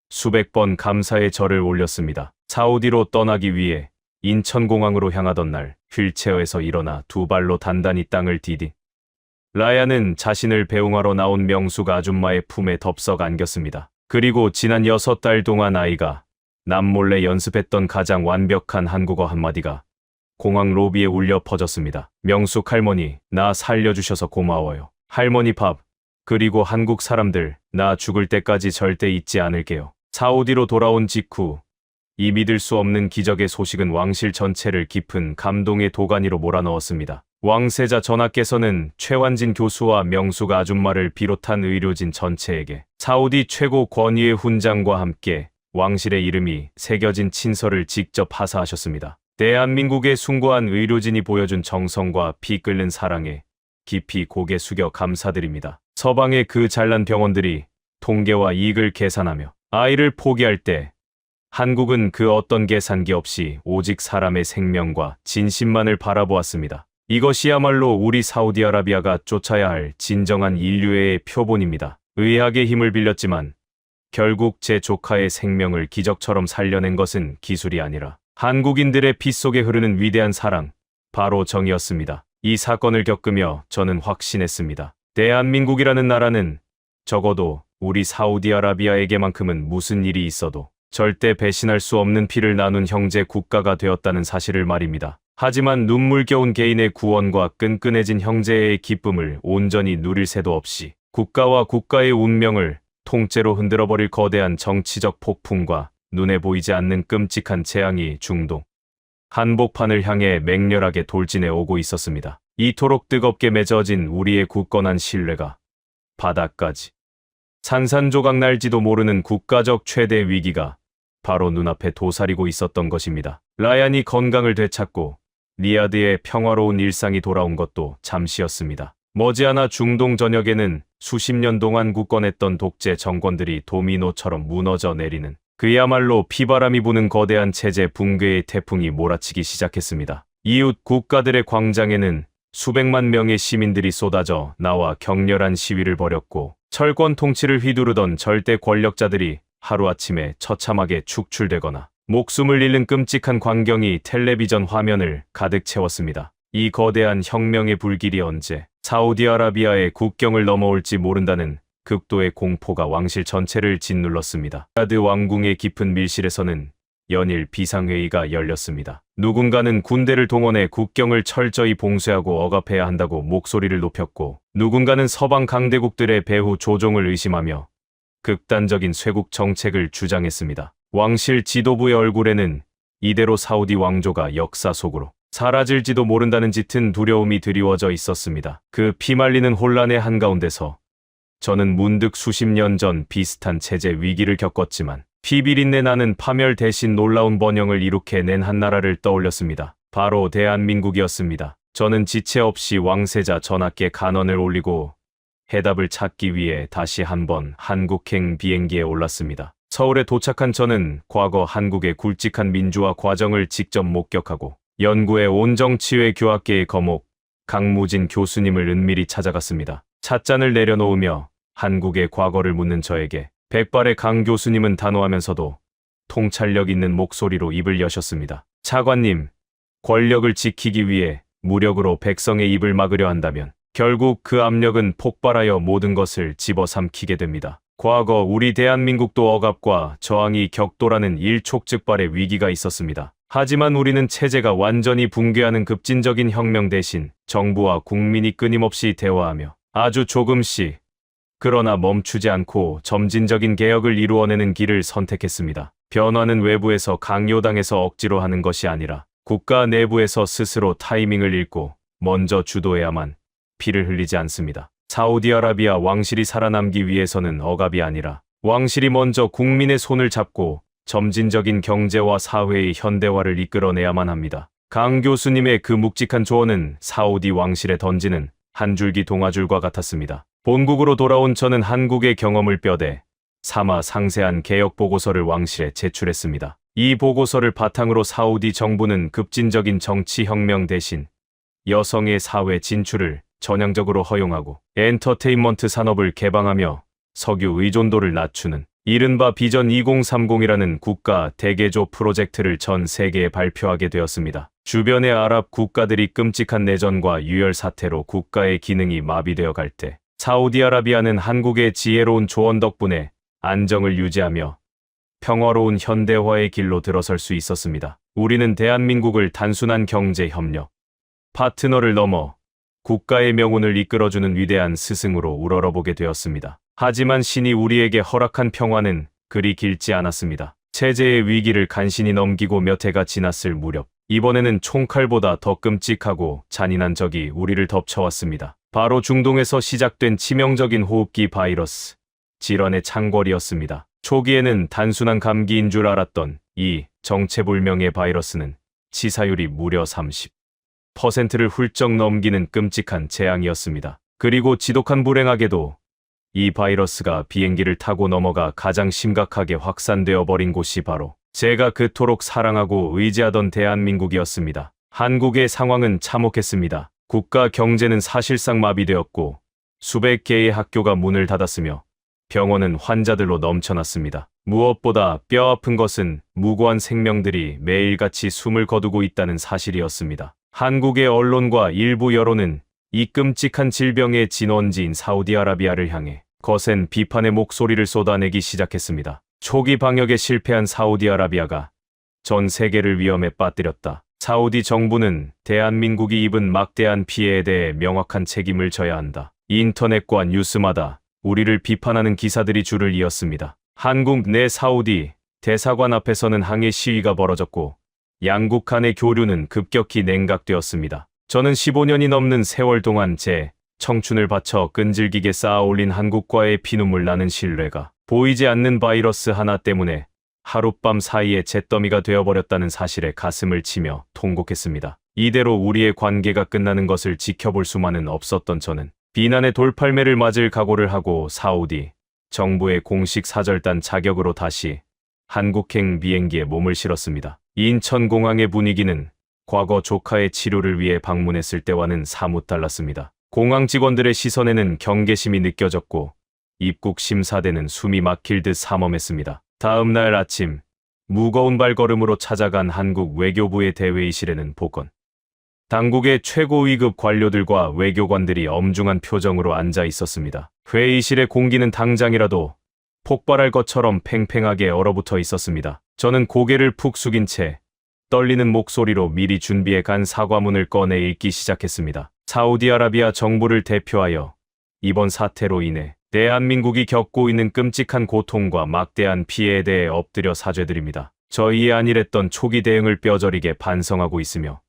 수백 번 감사의 절을 올렸습니다. 사우디로 떠나기 위해 인천공항으로 향하던 날 휠체어에서 일어나 두 발로 단단히 땅을 디디 라얀은 자신을 배웅하러 나온 명숙 아줌마의 품에 덥석 안겼습니다. 그리고 지난 6달 동안 아이가 남몰래 연습했던 가장 완벽한 한국어 한마디가 공항 로비에 울려 퍼졌습니다. 명숙 할머니, 나 살려주셔서 고마워요. 할머니 밥, 그리고 한국 사람들, 나 죽을 때까지 절대 잊지 않을게요. 사우디로 돌아온 직후 이 믿을 수 없는 기적의 소식은 왕실 전체를 깊은 감동의 도가니로 몰아넣었습니다. 왕세자 전하께서는 최완진 교수와 명숙 아줌마를 비롯한 의료진 전체에게 사우디 최고 권위의 훈장과 함께 왕실의 이름이 새겨진 친서를 직접 하사하셨습니다. 대한민국의 숭고한 의료진이 보여준 정성과 피 끓는 사랑에 깊이 고개 숙여 감사드립니다. 서방의 그 잘난 병원들이 통계와 이익을 계산하며 아이를 포기할 때 한국은 그 어떤 계산기 없이 오직 사람의 생명과 진심만을 바라보았습니다. 이것이야말로 우리 사우디아라비아가 쫓아야 할 진정한 인류애의 표본입니다. 의학의 힘을 빌렸지만 결국 제 조카의 생명을 기적처럼 살려낸 것은 기술이 아니라 한국인들의 피 속에 흐르는 위대한 사랑, 바로 정이었습니다. 이 사건을 겪으며 저는 확신했습니다. 대한민국이라는 나라는 적어도 우리 사우디아라비아에게만큼은 무슨 일이 있어도 절대 배신할 수 없는 피를 나눈 형제 국가가 되었다는 사실을 말입니다. 하지만 눈물겨운 개인의 구원과 끈끈해진 형제의 기쁨을 온전히 누릴 새도 없이 국가와 국가의 운명을 통째로 흔들어버릴 거대한 정치적 폭풍과 눈에 보이지 않는 끔찍한 재앙이 중동 한복판을 향해 맹렬하게 돌진해 오고 있었습니다. 이토록 뜨겁게 맺어진 우리의 굳건한 신뢰가 바닥까지 산산조각 날지도 모르는 국가적 최대 위기가 바로 눈앞에 도사리고 있었던 것입니다. 라얀이 건강을 되찾고 리야드의 평화로운 일상이 돌아온 것도 잠시였습니다. 머지않아 중동 전역에는 수십 년 동안 굳건했던 독재 정권들이 도미노처럼 무너져 내리는 그야말로 피바람이 부는 거대한 체제 붕괴의 태풍이 몰아치기 시작했습니다. 이웃 국가들의 광장에는 수백만 명의 시민들이 쏟아져 나와 격렬한 시위를 벌였고 철권 통치를 휘두르던 절대 권력자들이 하루아침에 처참하게 축출되거나 목숨을 잃는 끔찍한 광경이 텔레비전 화면을 가득 채웠습니다. 이 거대한 혁명의 불길이 언제 사우디아라비아의 국경을 넘어올지 모른다는 극도의 공포가 왕실 전체를 짓눌렀습니다. 리야드 왕궁의 깊은 밀실에서는 연일 비상회의가 열렸습니다. 누군가는 군대를 동원해 국경을 철저히 봉쇄하고 억압해야 한다고 목소리를 높였고, 누군가는 서방 강대국들의 배후 조종을 의심하며 극단적인 쇄국 정책을 주장했습니다. 왕실 지도부의 얼굴에는 이대로 사우디 왕조가 역사 속으로 사라질지도 모른다는 짙은 두려움이 드리워져 있었습니다. 그 피말리는 혼란의 한가운데서 저는 문득 수십 년 전 비슷한 체제 위기를 겪었지만 피비린내 나는 파멸 대신 놀라운 번영을 이룩해낸 한 나라를 떠올렸습니다. 바로 대한민국이었습니다. 저는 지체 없이 왕세자 전하께 간언을 올리고 해답을 찾기 위해 다시 한번 한국행 비행기에 올랐습니다. 서울에 도착한 저는 과거 한국의 굵직한 민주화 과정을 직접 목격하고 연구의 온정치외 교학계의 거목 강무진 교수님을 은밀히 찾아갔습니다. 찻잔을 내려놓으며 한국의 과거를 묻는 저에게 백발의 강 교수님은 단호하면서도 통찰력 있는 목소리로 입을 여셨습니다. 차관님, 권력을 지키기 위해 무력으로 백성의 입을 막으려 한다면 결국 그 압력은 폭발하여 모든 것을 집어삼키게 됩니다. 과거 우리 대한민국도 억압과 저항이 격돌하는 일촉즉발의 위기가 있었습니다. 하지만 우리는 체제가 완전히 붕괴하는 급진적인 혁명 대신 정부와 국민이 끊임없이 대화하며 아주 조금씩 그러나 멈추지 않고 점진적인 개혁을 이루어내는 길을 선택했습니다. 변화는 외부에서 강요당해서 억지로 하는 것이 아니라 국가 내부에서 스스로 타이밍을 읽고 먼저 주도해야만 피를 흘리지 않습니다. 사우디아라비아 왕실이 살아남기 위해서는 억압이 아니라 왕실이 먼저 국민의 손을 잡고 점진적인 경제와 사회의 현대화를 이끌어내야만 합니다. 강 교수님의 그 묵직한 조언은 사우디 왕실에 던지는 한 줄기 동아줄과 같았습니다. 본국으로 돌아온 저는 한국의 경험을 뼈대 삼아 상세한 개혁 보고서를 왕실에 제출했습니다. 이 보고서를 바탕으로 사우디 정부는 급진적인 정치혁명 대신 여성의 사회 진출을 전향적으로 허용하고 엔터테인먼트 산업을 개방하며 석유 의존도를 낮추는 이른바 비전 2030이라는 국가 대개조 프로젝트를 전 세계에 발표하게 되었습니다. 주변의 아랍 국가들이 끔찍한 내전과 유혈 사태로 국가의 기능이 마비되어 갈 때 사우디아라비아는 한국의 지혜로운 조언 덕분에 안정을 유지하며 평화로운 현대화의 길로 들어설 수 있었습니다. 우리는 대한민국을 단순한 경제 협력 파트너를 넘어 국가의 명운을 이끌어주는 위대한 스승으로 우러러보게 되었습니다. 하지만 신이 우리에게 허락한 평화는 그리 길지 않았습니다. 체제의 위기를 간신히 넘기고 몇 해가 지났을 무렵 이번에는 총칼보다 더 끔찍하고 잔인한 적이 우리를 덮쳐왔습니다. 바로 중동에서 시작된 치명적인 호흡기 바이러스 질환의 창궐이었습니다. 초기에는 단순한 감기인 줄 알았던 이 정체불명의 바이러스는 치사율이 무려 30%를 훌쩍 넘기는 끔찍한 재앙이었습니다. 그리고 지독한 불행하게도 이 바이러스가 비행기를 타고 넘어가 가장 심각하게 확산되어 버린 곳이 바로 제가 그토록 사랑하고 의지하던 대한민국이었습니다. 한국의 상황은 참혹했습니다. 국가 경제는 사실상 마비되었고 수백 개의 학교가 문을 닫았으며 병원은 환자들로 넘쳐났습니다. 무엇보다 뼈아픈 것은 무고한 생명들이 매일같이 숨을 거두고 있다는 사실이었습니다. 한국의 언론과 일부 여론은 이 끔찍한 질병의 진원지인 사우디아라비아를 향해 거센 비판의 목소리를 쏟아내기 시작했습니다. 초기 방역에 실패한 사우디아라비아가 전 세계를 위험에 빠뜨렸다. 사우디 정부는 대한민국이 입은 막대한 피해에 대해 명확한 책임을 져야 한다. 인터넷과 뉴스마다 우리를 비판하는 기사들이 줄을 이었습니다. 한국 내 사우디 대사관 앞에서는 항해 시위가 벌어졌고 양국 간의 교류는 급격히 냉각되었습니다. 저는 15년이 넘는 세월 동안 제 청춘을 바쳐 끈질기게 쌓아올린 한국과의 피눈물 나는 신뢰가 보이지 않는 바이러스 하나 때문에 하룻밤 사이에 잿더미가 되어버렸다는 사실에 가슴을 치며 통곡했습니다. 이대로 우리의 관계가 끝나는 것을 지켜볼 수만은 없었던 저는 비난의 돌팔매를 맞을 각오를 하고 사우디 정부의 공식 사절단 자격으로 다시 한국행 비행기에 몸을 실었습니다. 인천공항의 분위기는 과거 조카의 치료를 위해 방문했을 때와는 사뭇 달랐습니다. 공항 직원들의 시선에는 경계심이 느껴졌고 입국 심사대는 숨이 막힐 듯 삼엄했습니다. 다음 날 아침 무거운 발걸음으로 찾아간 한국 외교부의 대회의실에는 보건 당국의 최고 위급 관료들과 외교관들이 엄중한 표정으로 앉아 있었습니다. 회의실의 공기는 당장이라도 폭발할 것처럼 팽팽하게 얼어붙어 있었습니다. 저는 고개를 푹 숙인 채 떨리는 목소리로 미리 준비해 간 사과문을 꺼내 읽기 시작했습니다. 사우디아라비아 정부를 대표하여 이번 사태로 인해 대한민국이 겪고 있는 끔찍한 고통과 막대한 피해에 대해 엎드려 사죄드립니다. 저희의 안일했던 초기 대응을 뼈저리게 반성하고 있으며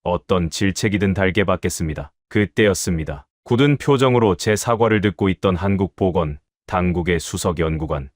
어떤 질책이든 달게 받겠습니다. 그때였습니다. 굳은 표정으로 제 사과를 듣고 있던 한국 보건 당국의 수석 연구관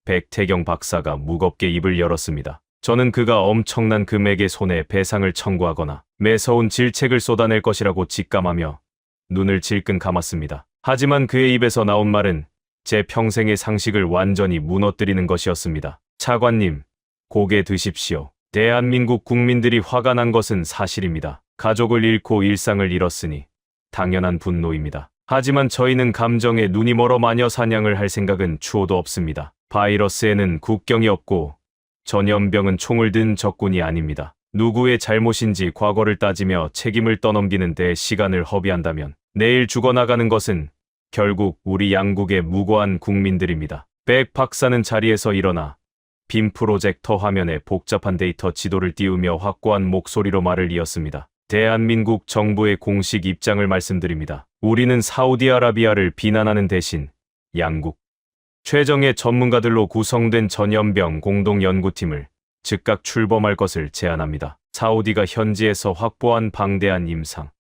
백태경 박사가 무겁게 입을 열었습니다. 저는 그가 엄청난 금액의 손해 배상을 청구하거나 매서운 질책을 쏟아낼 것이라고 직감하며 눈을 질끈 감았습니다. 하지만 그의 입에서 나온 말은 제 평생의 상식을 완전히 무너뜨리는 것이었습니다. 차관님, 고개 드십시오. 대한민국 국민들이 화가 난 것은 사실입니다. 가족을 잃고 일상을 잃었으니 당연한 분노입니다. 하지만 저희는 감정에 눈이 멀어 마녀 사냥을 할 생각은 추호도 없습니다. 바이러스에는 국경이 없고 전염병은 총을 든 적군이 아닙니다. 누구의 잘못인지 과거를 따지며 책임을 떠넘기는 데 시간을 허비한다면 내일 죽어나가는 것은 결국 우리 양국의 무고한 국민들입니다. 백 박사는 자리에서 일어나 빔 프로젝터 화면에 복잡한 데이터 지도를 띄우며 확고한 목소리로 말을 이었습니다. 대한민국 정부의 공식 입장을 말씀드립니다. 우리는 사우디아라비아를 비난하는 대신 양국 최정예 전문가들로 구성된 전염병 공동연구팀을 즉각 출범할 것을 제안합니다. 사우디가 현지에서 확보한 방대한 임상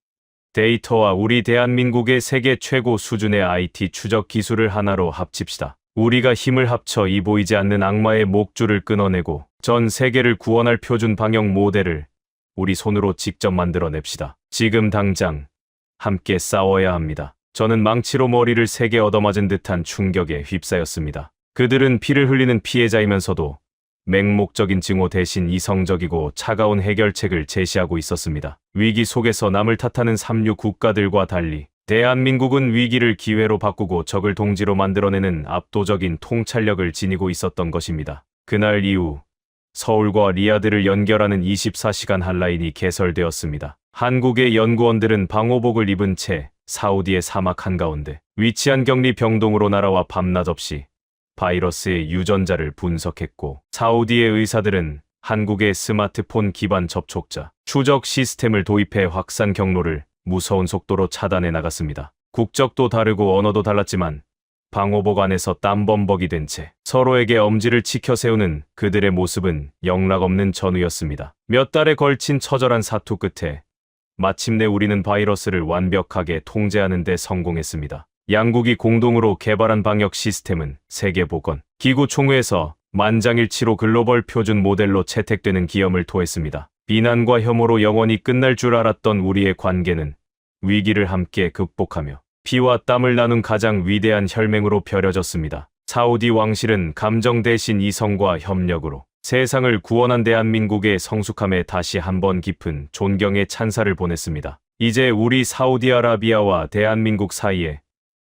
데이터와 우리 대한민국의 세계 최고 수준의 IT 추적 기술을 하나로 합칩시다. 우리가 힘을 합쳐 이 보이지 않는 악마의 목줄을 끊어내고 전 세계를 구원할 표준 방역 모델을 우리 손으로 직접 만들어냅시다. 지금 당장 함께 싸워야 합니다. 저는 망치로 머리를 세게 얻어맞은 듯한 충격에 휩싸였습니다. 그들은 피를 흘리는 피해자이면서도 맹목적인 증오 대신 이성적이고 차가운 해결책을 제시하고 있었습니다. 위기 속에서 남을 탓하는 삼류 국가들과 달리 대한민국은 위기를 기회로 바꾸고 적을 동지로 만들어내는 압도적인 통찰력을 지니고 있었던 것입니다. 그날 이후 서울과 리야드를 연결하는 24시간 한라인이 개설되었습니다. 한국의 연구원들은 방호복을 입은 채 사우디의 사막 한가운데 위치한 격리 병동으로 날아와 밤낮 없이 바이러스의 유전자를 분석했고, 사우디의 의사들은 한국의 스마트폰 기반 접촉자 추적 시스템을 도입해 확산 경로를 무서운 속도로 차단해 나갔습니다. 국적도 다르고 언어도 달랐지만 방호복 안에서 땀범벅이 된 채 서로에게 엄지를 치켜 세우는 그들의 모습은 영락없는 전우였습니다. 몇 달에 걸친 처절한 사투 끝에 마침내 우리는 바이러스를 완벽하게 통제하는 데 성공했습니다. 양국이 공동으로 개발한 방역 시스템은 세계보건기구 총회에서 만장일치로 글로벌 표준 모델로 채택되는 기염을 토했습니다. 비난과 혐오로 영원히 끝날 줄 알았던 우리의 관계는 위기를 함께 극복하며 피와 땀을 나눈 가장 위대한 혈맹으로 벼려졌습니다. 사우디 왕실은 감정 대신 이성과 협력으로 세상을 구원한 대한민국의 성숙함에 다시 한번 깊은 존경의 찬사를 보냈습니다. 이제 우리 사우디아라비아와 대한민국 사이에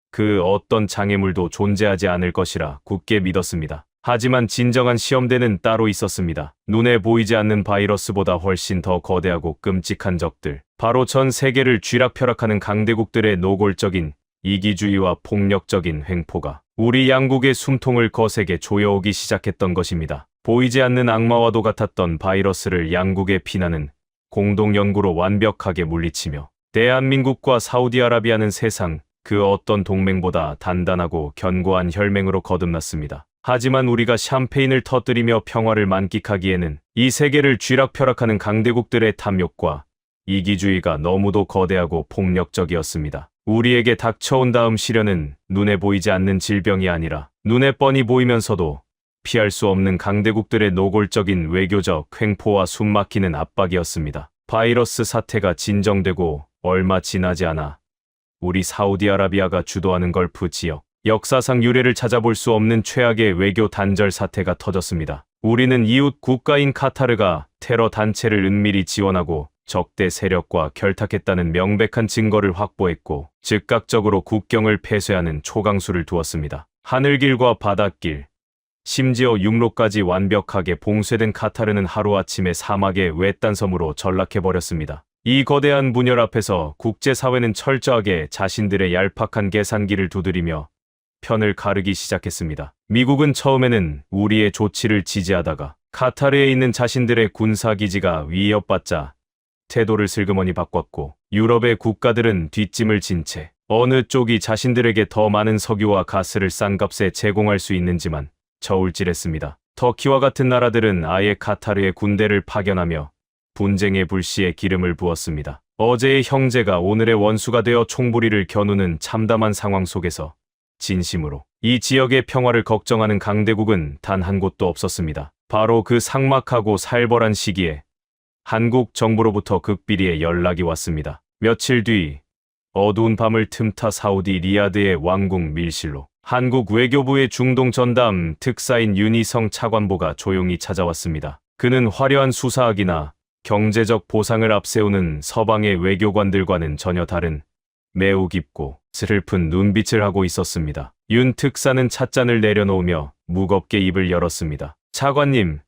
그 어떤 장애물도 존재하지 않을 것이라 굳게 믿었습니다. 하지만 진정한 시험대는 따로 있었습니다. 눈에 보이지 않는 바이러스보다 훨씬 더 거대하고 끔찍한 적들. 바로 전 세계를 쥐락펴락하는 강대국들의 노골적인 이기주의와 폭력적인 횡포가 우리 양국의 숨통을 거세게 조여오기 시작했던 것입니다. 보이지 않는 악마와도 같았던 바이러스를 양국에 피나는 공동연구로 완벽하게 물리치며 대한민국과 사우디아라비아는 세상 그 어떤 동맹보다 단단하고 견고한 혈맹으로 거듭났습니다. 하지만 우리가 샴페인을 터뜨리며 평화를 만끽하기에는 이 세계를 쥐락펴락하는 강대국들의 탐욕과 이기주의가 너무도 거대하고 폭력적이었습니다. 우리에게 닥쳐온 다음 시련은 눈에 보이지 않는 질병이 아니라 눈에 뻔히 보이면서도 피할 수 없는 강대국들의 노골적인 외교적 횡포와 숨막히는 압박이었습니다. 바이러스 사태가 진정되고 얼마 지나지 않아 우리 사우디아라비아가 주도하는 걸프 지역 역사상 유례를 찾아볼 수 없는 최악의 외교 단절 사태가 터졌습니다. 우리는 이웃 국가인 카타르가 테러 단체를 은밀히 지원하고 적대 세력과 결탁했다는 명백한 증거를 확보했고 즉각적으로 국경을 폐쇄하는 초강수를 두었습니다. 하늘길과 바닷길, 심지어 육로까지 완벽하게 봉쇄된 카타르는 하루아침에 사막의 외딴 섬으로 전락해버렸습니다. 이 거대한 분열 앞에서 국제사회는 철저하게 자신들의 얄팍한 계산기를 두드리며 편을 가르기 시작했습니다. 미국은 처음에는 우리의 조치를 지지하다가 카타르에 있는 자신들의 군사기지가 위협받자 태도를 슬그머니 바꿨고, 유럽의 국가들은 뒷짐을 진 채 어느 쪽이 자신들에게 더 많은 석유와 가스를 싼 값에 제공할 수 있는지만 저울질했습니다. 터키와 같은 나라들은 아예 카타르의 군대를 파견하며 분쟁의 불씨에 기름을 부었습니다. 어제의 형제가 오늘의 원수가 되어 총부리를 겨누는 참담한 상황 속에서 진심으로 이 지역의 평화를 걱정하는 강대국은 단 한 곳도 없었습니다. 바로 그 삭막하고 살벌한 시기에 한국 정부로부터 극비리의 연락이 왔습니다. 며칠 뒤 어두운 밤을 틈타 사우디 리야드의 왕궁 밀실로 한국 외교부의 중동 전담 특사인 윤희성 차관보가 조용히 찾아왔습니다. 그는 화려한 수사학이나 경제적 보상을 앞세우는 서방의 외교관들과는 전혀 다른 매우 깊고 슬픈 눈빛을 하고 있었습니다. 윤 특사는 찻잔을 내려놓으며 무겁게 입을 열었습니다. 차관님,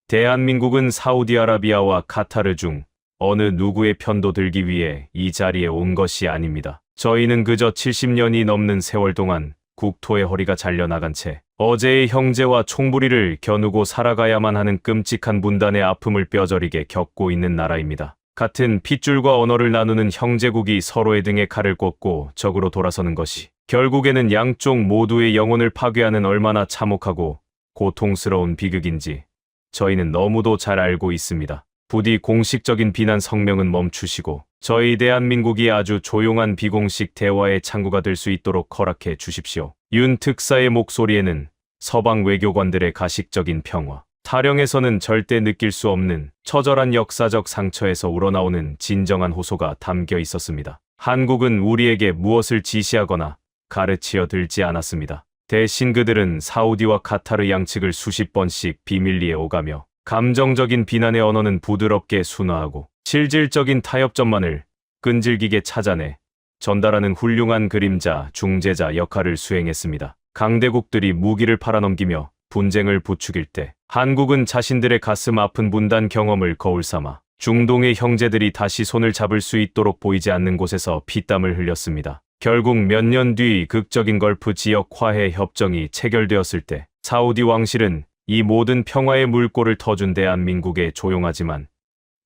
대한민국은 사우디아라비아와 카타르 중 어느 누구의 편도 들기 위해 이 자리에 온 것이 아닙니다. 저희는 그저 70년이 넘는 세월 동안 국토의 허리가 잘려나간 채 어제의 형제와 총부리를 겨누고 살아가야만 하는 끔찍한 분단의 아픔을 뼈저리게 겪고 있는 나라입니다. 같은 핏줄과 언어를 나누는 형제국이 서로의 등에 칼을 꽂고 적으로 돌아서는 것이 결국에는 양쪽 모두의 영혼을 파괴하는 얼마나 참혹하고 고통스러운 비극인지 저희는 너무도 잘 알고 있습니다. 부디 공식적인 비난 성명은 멈추시고 저희 대한민국이 아주 조용한 비공식 대화의 창구가 될 수 있도록 허락해 주십시오. 윤 특사의 목소리에는 서방 외교관들의 가식적인 평화, 타령에서는 절대 느낄 수 없는 처절한 역사적 상처에서 우러나오는 진정한 호소가 담겨 있었습니다. 한국은 우리에게 무엇을 지시하거나 가르치어 들지 않았습니다. 대신 그들은 사우디와 카타르 양측을 수십 번씩 비밀리에 오가며 감정적인 비난의 언어는 부드럽게 순화하고 실질적인 타협점만을 끈질기게 찾아내 전달하는 훌륭한 그림자, 중재자 역할을 수행했습니다. 강대국들이 무기를 팔아넘기며 분쟁을 부추길 때 한국은 자신들의 가슴 아픈 분단 경험을 거울 삼아 중동의 형제들이 다시 손을 잡을 수 있도록 보이지 않는 곳에서 피땀을 흘렸습니다. 결국 몇 년 뒤 극적인 걸프 지역 화해 협정이 체결되었을 때 사우디 왕실은 이 모든 평화의 물꼬를 터준 대한민국의 조용하지만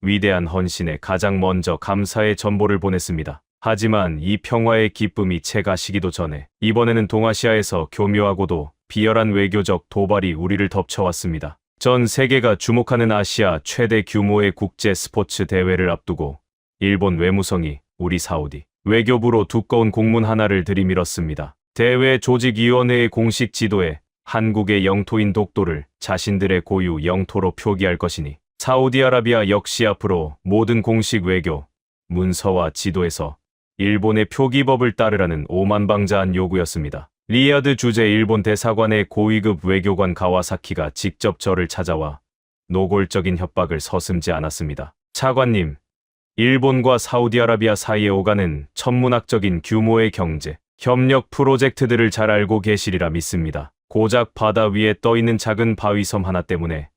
위대한 헌신에 가장 먼저 감사의 전보를 보냈습니다. 하지만 이 평화의 기쁨이 채 가시기도 전에 이번에는 동아시아에서 교묘하고도 비열한 외교적 도발이 우리를 덮쳐왔습니다. 전 세계가 주목하는 아시아 최대 규모의 국제 스포츠 대회를 앞두고 일본 외무성이 우리 사우디 외교부로 두꺼운 공문 하나를 들이밀었습니다. 대회 조직위원회의 공식 지도에 한국의 영토인 독도를 자신들의 고유 영토로 표기할 것이니 사우디아라비아 역시 앞으로 모든 공식 외교, 문서와 지도에서 일본의 표기법을 따르라는 오만방자한 요구였습니다. 리야드 주재 일본 대사관의 고위급 외교관 가와사키가 직접 저를 찾아와 노골적인 협박을 서슴지 않았습니다. 차관님, 일본과 사우디아라비아 사이에 오가는 천문학적인 규모의 경제, 협력 프로젝트들을 잘 알고 계시리라 믿습니다. 고작 바다 위에 떠있는 작은 바위섬 하나 때문에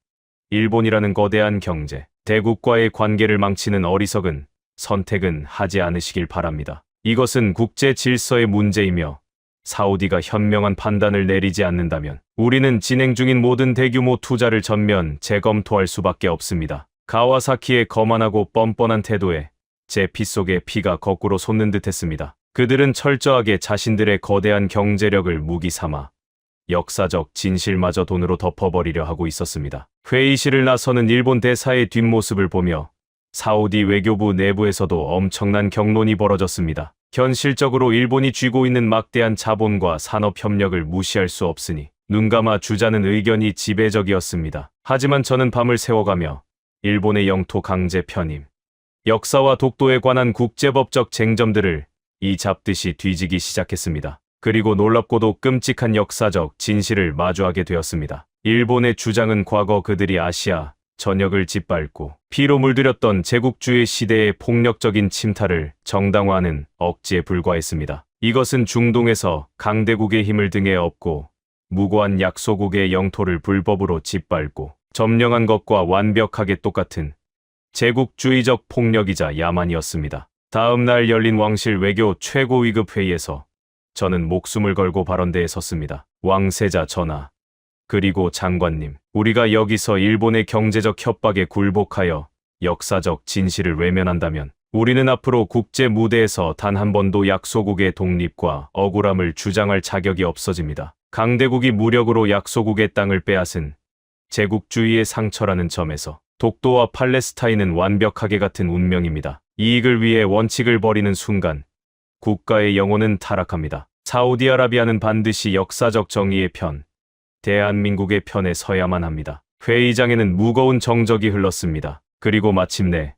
일본이라는 거대한 경제, 대국과의 관계를 망치는 어리석은 선택은 하지 않으시길 바랍니다. 이것은 국제 질서의 문제이며 사우디가 현명한 판단을 내리지 않는다면 우리는 진행 중인 모든 대규모 투자를 전면 재검토할 수밖에 없습니다. 가와사키의 거만하고 뻔뻔한 태도에 제 피 속에 피가 거꾸로 솟는 듯했습니다. 그들은 철저하게 자신들의 거대한 경제력을 무기 삼아 역사적 진실마저 돈으로 덮어버리려 하고 있었습니다. 회의실을 나서는 일본 대사의 뒷모습을 보며 사우디 외교부 내부에서도 엄청난 격론이 벌어졌습니다. 현실적으로 일본이 쥐고 있는 막대한 자본과 산업협력을 무시할 수 없으니 눈감아 주자는 의견이 지배적이었습니다. 하지만 저는 밤을 새워가며 일본의 영토 강제 편입, 역사와 독도에 관한 국제법적 쟁점들을 이 잡듯이 뒤지기 시작했습니다. 그리고 놀랍고도 끔찍한 역사적 진실을 마주하게 되었습니다. 일본의 주장은 과거 그들이 아시아 전역을 짓밟고 피로 물들였던 제국주의 시대의 폭력적인 침탈을 정당화하는 억지에 불과했습니다. 이것은 중동에서 강대국의 힘을 등에 업고 무고한 약소국의 영토를 불법으로 짓밟고 점령한 것과 완벽하게 똑같은 제국주의적 폭력이자 야만이었습니다. 다음 날 열린 왕실 외교 최고위급 회의에서 저는 목숨을 걸고 발언대에 섰습니다. 왕세자 전하, 그리고 장관님, 우리가 여기서 일본의 경제적 협박에 굴복하여 역사적 진실을 외면한다면 우리는 앞으로 국제 무대에서 단 한 번도 약소국의 독립과 억울함을 주장할 자격이 없어집니다. 강대국이 무력으로 약소국의 땅을 빼앗은 제국주의의 상처라는 점에서 독도와 팔레스타인은 완벽하게 같은 운명입니다. 이익을 위해 원칙을 버리는 순간 국가의 영혼은 타락합니다. 사우디아라비아는 반드시 역사적 정의의 편, 대한민국의 편에 서야만 합니다. 회의장에는 무거운 정적이 흘렀습니다. 그리고 마침내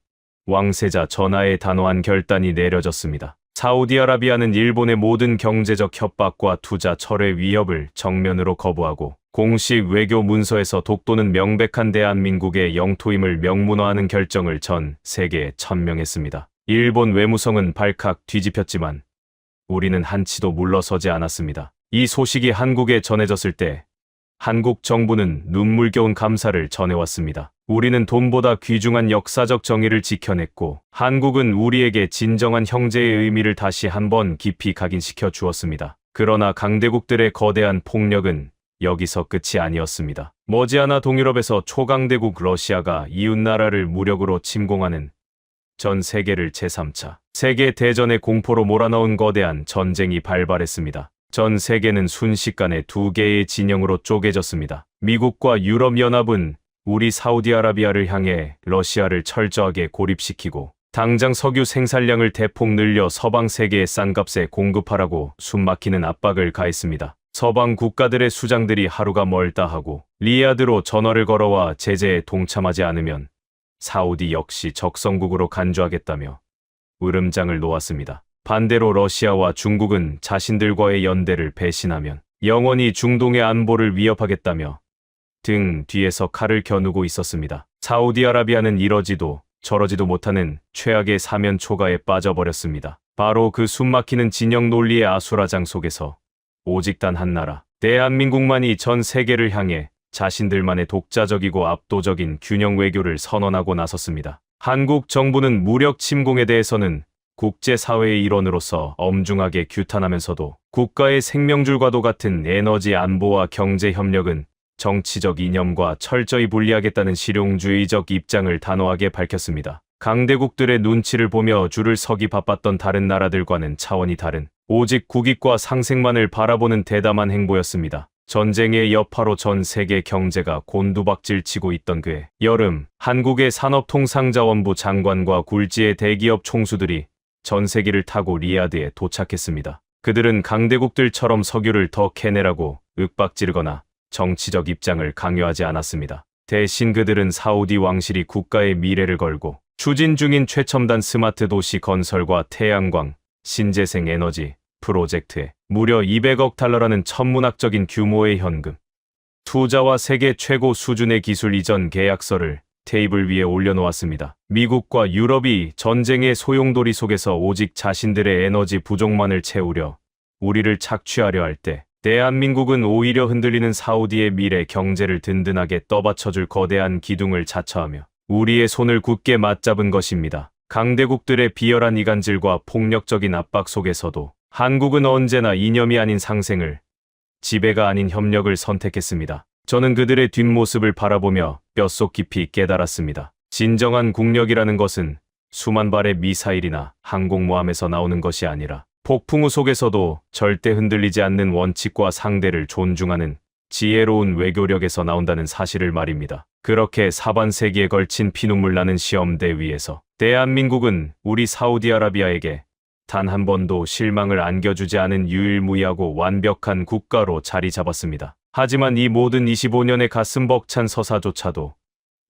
왕세자 전하의 단호한 결단이 내려졌습니다. 사우디아라비아는 일본의 모든 경제적 협박과 투자 철회 위협을 정면으로 거부하고 공식 외교 문서에서 독도는 명백한 대한민국의 영토임을 명문화하는 결정을 전 세계에 천명했습니다. 일본 외무성은 발칵 뒤집혔지만 우리는 한치도 물러서지 않았습니다. 이 소식이 한국에 전해졌을 때 한국 정부는 눈물겨운 감사를 전해왔습니다. 우리는 돈보다 귀중한 역사적 정의를 지켜냈고 한국은 우리에게 진정한 형제의 의미를 다시 한번 깊이 각인시켜 주었습니다. 그러나 강대국들의 거대한 폭력은 여기서 끝이 아니었습니다. 머지않아 동유럽에서 초강대국 러시아가 이웃나라를 무력으로 침공하는 전 세계를 제3차 세계대전의 공포로 몰아넣은 거대한 전쟁이 발발했습니다. 전 세계는 순식간에 두 개의 진영으로 쪼개졌습니다. 미국과 유럽연합은 우리 사우디아라비아를 향해 러시아를 철저하게 고립시키고 당장 석유 생산량을 대폭 늘려 서방 세계에 싼 값에 공급하라고 숨막히는 압박을 가했습니다. 서방 국가들의 수장들이 하루가 멀다 하고 리야드로 전화를 걸어와 제재에 동참하지 않으면 사우디 역시 적성국으로 간주하겠다며 으름장을 놓았습니다. 반대로 러시아와 중국은 자신들과의 연대를 배신하면 영원히 중동의 안보를 위협하겠다며 등 뒤에서 칼을 겨누고 있었습니다. 사우디아라비아는 이러지도 저러지도 못하는 최악의 사면 초가에 빠져버렸습니다. 바로 그 숨막히는 진영 논리의 아수라장 속에서 오직 단 한 나라, 대한민국만이 전 세계를 향해 자신들만의 독자적이고 압도적인 균형 외교를 선언하고 나섰습니다. 한국 정부는 무력 침공에 대해서는 국제사회의 일원으로서 엄중하게 규탄하면서도 국가의 생명줄과도 같은 에너지 안보와 경제 협력은 정치적 이념과 철저히 분리하겠다는 실용주의적 입장을 단호하게 밝혔습니다. 강대국들의 눈치를 보며 줄을 서기 바빴던 다른 나라들과는 차원이 다른 오직 국익과 상생만을 바라보는 대담한 행보였습니다. 전쟁의 여파로 전 세계 경제가 곤두박질 치고 있던 그해 여름, 한국의 산업통상자원부 장관과 굴지의 대기업 총수들이 전세기를 타고 리야드에 도착했습니다. 그들은 강대국들처럼 석유를 더 캐내라고 윽박지르거나 정치적 입장을 강요하지 않았습니다. 대신 그들은 사우디 왕실이 국가의 미래를 걸고 추진 중인 최첨단 스마트 도시 건설과 태양광, 신재생 에너지 프로젝트에 무려 200억 달러라는 천문학적인 규모의 현금, 투자와 세계 최고 수준의 기술 이전 계약서를 테이블 위에 올려놓았습니다. 미국과 유럽이 전쟁의 소용돌이 속에서 오직 자신들의 에너지 부족만을 채우려 우리를 착취하려 할 때 대한민국은 오히려 흔들리는 사우디의 미래 경제를 든든하게 떠받쳐줄 거대한 기둥을 자처하며 우리의 손을 굳게 맞잡은 것입니다. 강대국들의 비열한 이간질과 폭력적인 압박 속에서도 한국은 언제나 이념이 아닌 상생을, 지배가 아닌 협력을 선택했습니다. 저는 그들의 뒷모습을 바라보며 뼛속 깊이 깨달았습니다. 진정한 국력이라는 것은 수만 발의 미사일이나 항공모함에서 나오는 것이 아니라 폭풍우 속에서도 절대 흔들리지 않는 원칙과 상대를 존중하는 지혜로운 외교력에서 나온다는 사실을 말입니다. 그렇게 사반세기에 걸친 피눈물 나는 시험대 위에서 대한민국은 우리 사우디아라비아에게 단 한 번도 실망을 안겨주지 않은 유일무이하고 완벽한 국가로 자리 잡았습니다. 하지만 이 모든 25년의 가슴 벅찬 서사조차도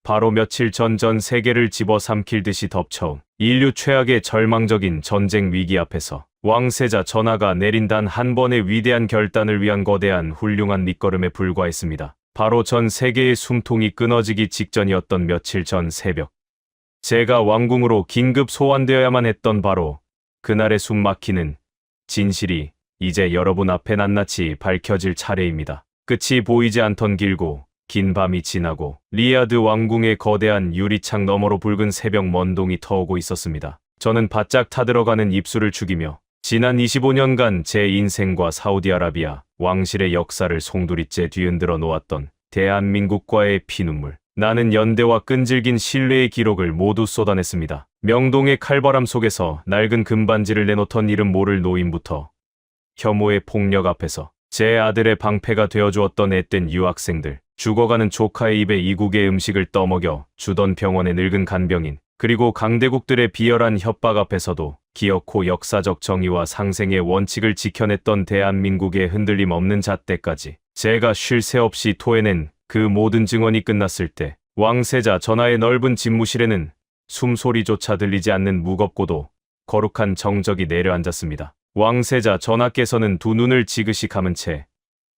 바로 며칠 전 세계를 집어삼킬 듯이 덮쳐온 인류 최악의 절망적인 전쟁 위기 앞에서 왕세자 전하가 내린 단 한 번의 위대한 결단을 위한 거대한 훌륭한 밑거름에 불과했습니다. 바로 전 세계의 숨통이 끊어지기 직전이었던 며칠 전 새벽, 제가 왕궁으로 긴급 소환되어야만 했던 바로 그날의 숨막히는 진실이 이제 여러분 앞에 낱낱이 밝혀질 차례입니다. 끝이 보이지 않던 길고 긴 밤이 지나고 리야드 왕궁의 거대한 유리창 너머로 붉은 새벽 먼동이 터오고 있었습니다. 저는 바짝 타들어가는 입술을 죽이며 지난 25년간 제 인생과 사우디아라비아 왕실의 역사를 송두리째 뒤흔들어 놓았던 대한민국과의 피눈물, 나는 연대와 끈질긴 신뢰의 기록을 모두 쏟아냈습니다. 명동의 칼바람 속에서 낡은 금반지를 내놓던 이름 모를 노인부터 혐오의 폭력 앞에서 제 아들의 방패가 되어주었던 앳된 유학생들, 죽어가는 조카의 입에 이국의 음식을 떠먹여 주던 병원의 늙은 간병인, 그리고 강대국들의 비열한 협박 앞에서도 기어코 역사적 정의와 상생의 원칙을 지켜냈던 대한민국의 흔들림 없는 잣대까지 제가 쉴 새 없이 토해낸 그 모든 증언이 끝났을 때 왕세자 전하의 넓은 집무실에는 숨소리조차 들리지 않는 무겁고도 거룩한 정적이 내려앉았습니다. 왕세자 전하께서는 두 눈을 지그시 감은 채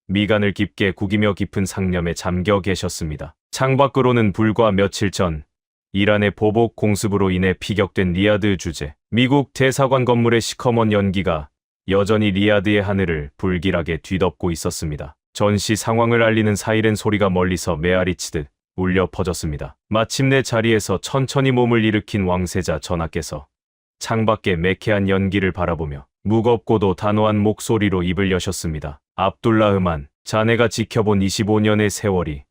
미간을 깊게 구기며 깊은 상념에 잠겨 계셨습니다. 창밖으로는 불과 며칠 전 이란의 보복 공습으로 인해 피격된 리야드 주재, 미국 대사관 건물의 시커먼 연기가 여전히 리야드의 하늘을 불길하게 뒤덮고 있었습니다. 전시 상황을 알리는 사이렌 소리가 멀리서 메아리치듯 울려 퍼졌습니다. 마침내 자리에서 천천히 몸을 일으킨 왕세자 전하께서 창밖에 매캐한 연기를 바라보며 무겁고도 단호한 목소리로 입을 여셨습니다. 압둘라흐만, 자네가 지켜본 25년의 세월이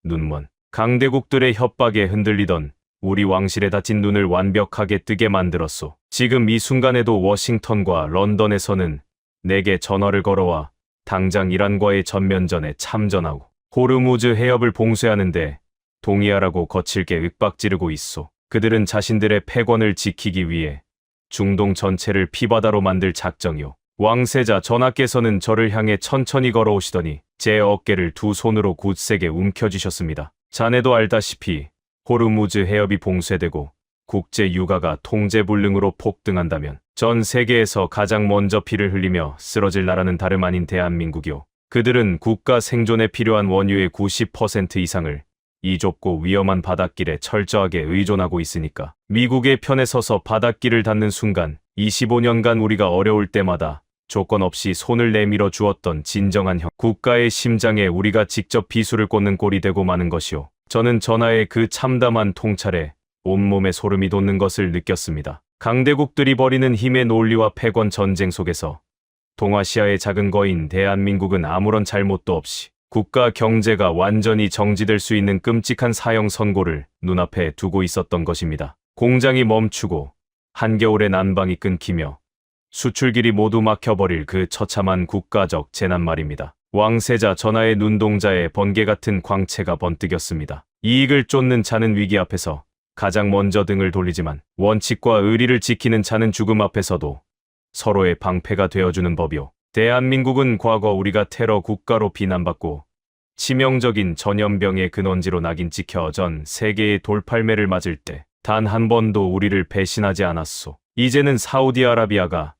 눈먼 강대국들의 협박에 흔들리던 우리 왕실의 닫힌 눈을 완벽하게 뜨게 만들었소. 지금 이 순간에도 워싱턴과 런던에서는 내게 전화를 걸어와 당장 이란과의 전면전에 참전하고 호르무즈 해협을 봉쇄하는데 동의하라고 거칠게 윽박지르고 있소. 그들은 자신들의 패권을 지키기 위해 중동 전체를 피바다로 만들 작정이오. 왕세자 전하께서는 저를 향해 천천히 걸어오시더니 제 어깨를 두 손으로 굳세게 움켜쥐셨습니다. 자네도 알다시피 호르무즈 해협이 봉쇄되고 국제 유가가 통제불능으로 폭등한다면 전 세계에서 가장 먼저 피를 흘리며 쓰러질 나라는 다름 아닌 대한민국이오. 그들은 국가 생존에 필요한 원유의 90% 이상을 이 좁고 위험한 바닷길에 철저하게 의존하고 있으니까 미국의 편에 서서 바닷길을 닫는 순간 25년간 우리가 어려울 때마다 조건 없이 손을 내밀어 주었던 진정한 국가의 심장에 우리가 직접 비수를 꽂는 꼴이 되고 마는 것이오. 저는 전하의 그 참담한 통찰에 온몸에 소름이 돋는 것을 느꼈습니다. 강대국들이 벌이는 힘의 논리와 패권 전쟁 속에서 동아시아의 작은 거인 대한민국은 아무런 잘못도 없이 국가 경제가 완전히 정지될 수 있는 끔찍한 사형 선고를 눈앞에 두고 있었던 것입니다. 공장이 멈추고 한겨울의 난방이 끊기며 수출길이 모두 막혀버릴 그 처참한 국가적 재난 말입니다. 왕세자 전하의 눈동자에 번개 같은 광채가 번뜩였습니다. 이익을 쫓는 자는 위기 앞에서 가장 먼저 등을 돌리지만 원칙과 의리를 지키는 자는 죽음 앞에서도 서로의 방패가 되어주는 법이오. 대한민국은 과거 우리가 테러 국가로 비난받고 치명적인 전염병의 근원지로 낙인 찍혀 전 세계의 돌팔매를 맞을 때 단 한 번도 우리를 배신하지 않았소. 이제는 사우디아라비아가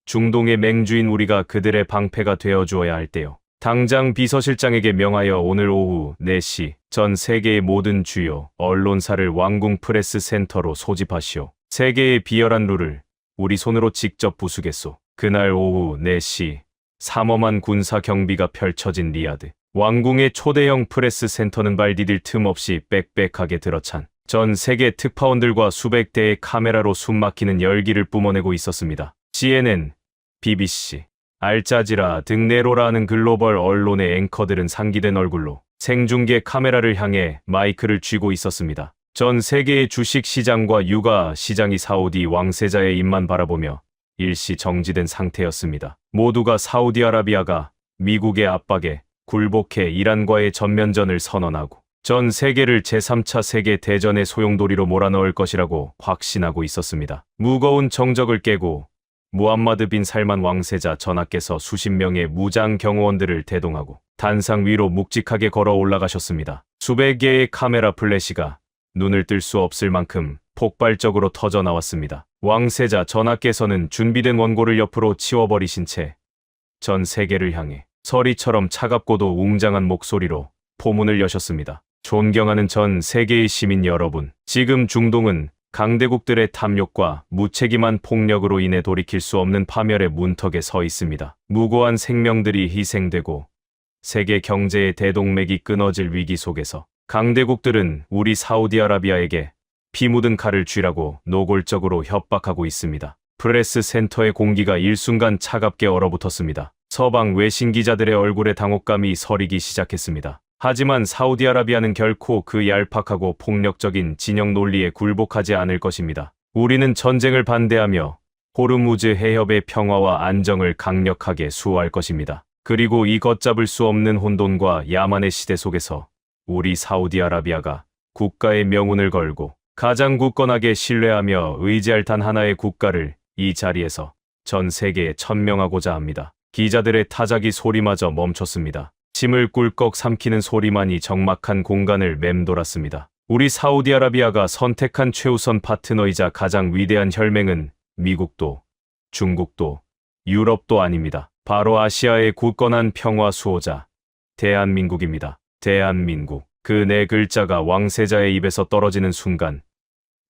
중동의 맹주인 우리가 그들의 방패가 되어주어야 할 때요. 당장 비서실장에게 명하여 오늘 오후 4시 전 세계의 모든 주요 언론사를 왕궁 프레스 센터로 소집하시오. 세계의 비열한 룰을 우리 손으로 직접 부수겠소. 그날 오후 4시 삼엄한 군사 경비가 펼쳐진 리야드. 왕궁의 초대형 프레스 센터는 발 디딜 틈 없이 빽빽하게 들어찬 전 세계 특파원들과 수백 대의 카메라로 숨막히는 열기를 뿜어내고 있었습니다. CNN, BBC, 알자지라 등 네로라는 글로벌 언론의 앵커들은 상기된 얼굴로 생중계 카메라를 향해 마이크를 쥐고 있었습니다. 전 세계의 주식 시장과 유가 시장이 사우디 왕세자의 입만 바라보며 일시 정지된 상태였습니다. 모두가 사우디아라비아가 미국의 압박에 굴복해 이란과의 전면전을 선언하고 전 세계를 제3차 세계 대전의 소용돌이로 몰아넣을 것이라고 확신하고 있었습니다. 무거운 정적을 깨고 무함마드 빈 살만 왕세자 전하께서 수십 명의 무장 경호원들을 대동하고 단상 위로 묵직하게 걸어 올라가셨습니다. 수백 개의 카메라 플래시가 눈을 뜰 수 없을 만큼 폭발적으로 터져 나왔습니다. 왕세자 전하께서는 준비된 원고를 옆으로 치워버리신 채 전 세계를 향해 서리처럼 차갑고도 웅장한 목소리로 포문을 여셨습니다. 존경하는 전 세계의 시민 여러분, 지금 중동은 강대국들의 탐욕과 무책임한 폭력으로 인해 돌이킬 수 없는 파멸의 문턱에 서 있습니다. 무고한 생명들이 희생되고 세계 경제의 대동맥이 끊어질 위기 속에서 강대국들은 우리 사우디아라비아에게 피 묻은 칼을 쥐라고 노골적으로 협박하고 있습니다. 프레스 센터의 공기가 일순간 차갑게 얼어붙었습니다. 서방 외신 기자들의 얼굴에 당혹감이 서리기 시작했습니다. 하지만 사우디아라비아는 결코 그 얄팍하고 폭력적인 진영 논리에 굴복하지 않을 것입니다. 우리는 전쟁을 반대하며 호르무즈 해협의 평화와 안정을 강력하게 수호할 것입니다. 그리고 이 걷잡을 수 없는 혼돈과 야만의 시대 속에서 우리 사우디아라비아가 국가의 명운을 걸고 가장 굳건하게 신뢰하며 의지할 단 하나의 국가를 이 자리에서 전 세계에 천명하고자 합니다. 기자들의 타자기 소리마저 멈췄습니다. 침을 꿀꺽 삼키는 소리만이 적막한 공간을 맴돌았습니다. 우리 사우디아라비아가 선택한 최우선 파트너이자 가장 위대한 혈맹은 미국도 중국도 유럽도 아닙니다. 바로 아시아의 굳건한 평화 수호자 대한민국입니다. 대한민국. 그 네 글자가 왕세자의 입에서 떨어지는 순간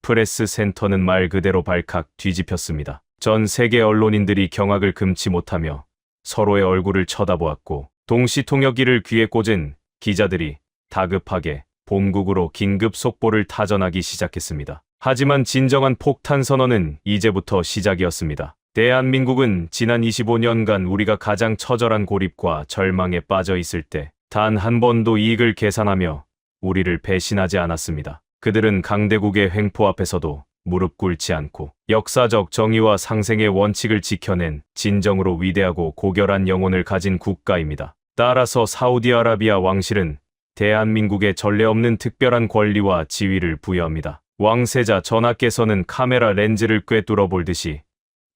프레스 센터는 말 그대로 발칵 뒤집혔습니다. 전 세계 언론인들이 경악을 금치 못하며 서로의 얼굴을 쳐다보았고 동시 통역기를 귀에 꽂은 기자들이 다급하게 본국으로 긴급 속보를 타전하기 시작했습니다. 하지만 진정한 폭탄 선언은 이제부터 시작이었습니다. 대한민국은 지난 25년간 우리가 가장 처절한 고립과 절망에 빠져 있을 때 단 한 번도 이익을 계산하며 우리를 배신하지 않았습니다. 그들은 강대국의 횡포 앞에서도 무릎 꿇지 않고 역사적 정의와 상생의 원칙을 지켜낸 진정으로 위대하고 고결한 영혼을 가진 국가입니다. 따라서 사우디아라비아 왕실은 대한민국에 전례 없는 특별한 권리와 지위를 부여합니다. 왕세자 전하께서는 카메라 렌즈를 꿰뚫어 볼듯이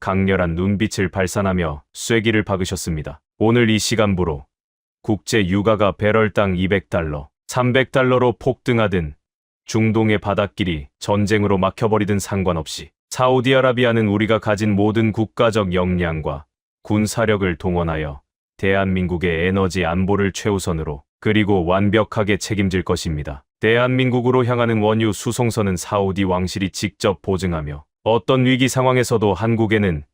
강렬한 눈빛을 발산하며 쐐기를 박으셨습니다. 오늘 이 시간부로 국제 유가가 배럴당 200달러, 300달러로 폭등하든 중동의 바닷길이 전쟁으로 막혀버리든 상관없이 사우디아라비아는 우리가 가진 모든 국가적 역량과 군사력을 동원하여 대한민국의 에너지 안보를 최우선으로 그리고 완벽하게 책임질 것입니다. 대한민국으로 향하는 원유 수송선은 사우디 왕실이 직접 보증하며 어떤 위기 상황에서도 한국에는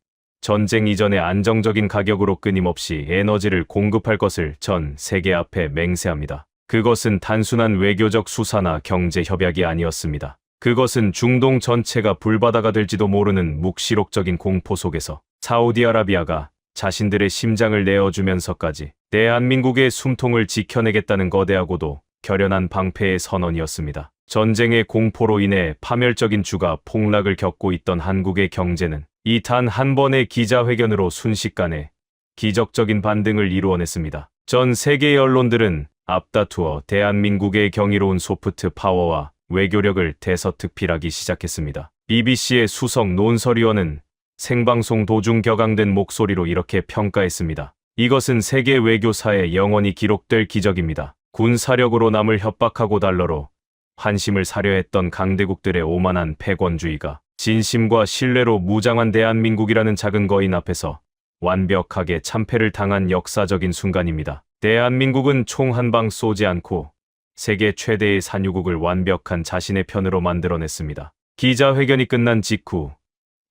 전쟁 이전의 안정적인 가격으로 끊임없이 에너지를 공급할 것을 전 세계 앞에 맹세합니다. 그것은 단순한 외교적 수사나 경제 협약이 아니었습니다. 그것은 중동 전체가 불바다가 될지도 모르는 묵시록적인 공포 속에서 사우디아라비아가 자신들의 심장을 내어주면서까지 대한민국의 숨통을 지켜내겠다는 거대하고도 결연한 방패의 선언이었습니다. 전쟁의 공포로 인해 파멸적인 주가 폭락을 겪고 있던 한국의 경제는 이 단 한 번의 기자회견으로 순식간에 기적적인 반등을 이루어냈습니다. 전 세계의 언론들은 앞다투어 대한민국의 경이로운 소프트 파워와 외교력을 대서특필하기 시작했습니다. BBC의 수석 논설위원은 생방송 도중 격앙된 목소리로 이렇게 평가했습니다. 이것은 세계 외교사에 영원히 기록될 기적입니다. 군사력으로 남을 협박하고 달러로 환심을 사려 했던 강대국들의 오만한 패권주의가 진심과 신뢰로 무장한 대한민국이라는 작은 거인 앞에서 완벽하게 참패를 당한 역사적인 순간입니다. 대한민국은 총 한 방 쏘지 않고 세계 최대의 산유국을 완벽한 자신의 편으로 만들어냈습니다. 기자회견이 끝난 직후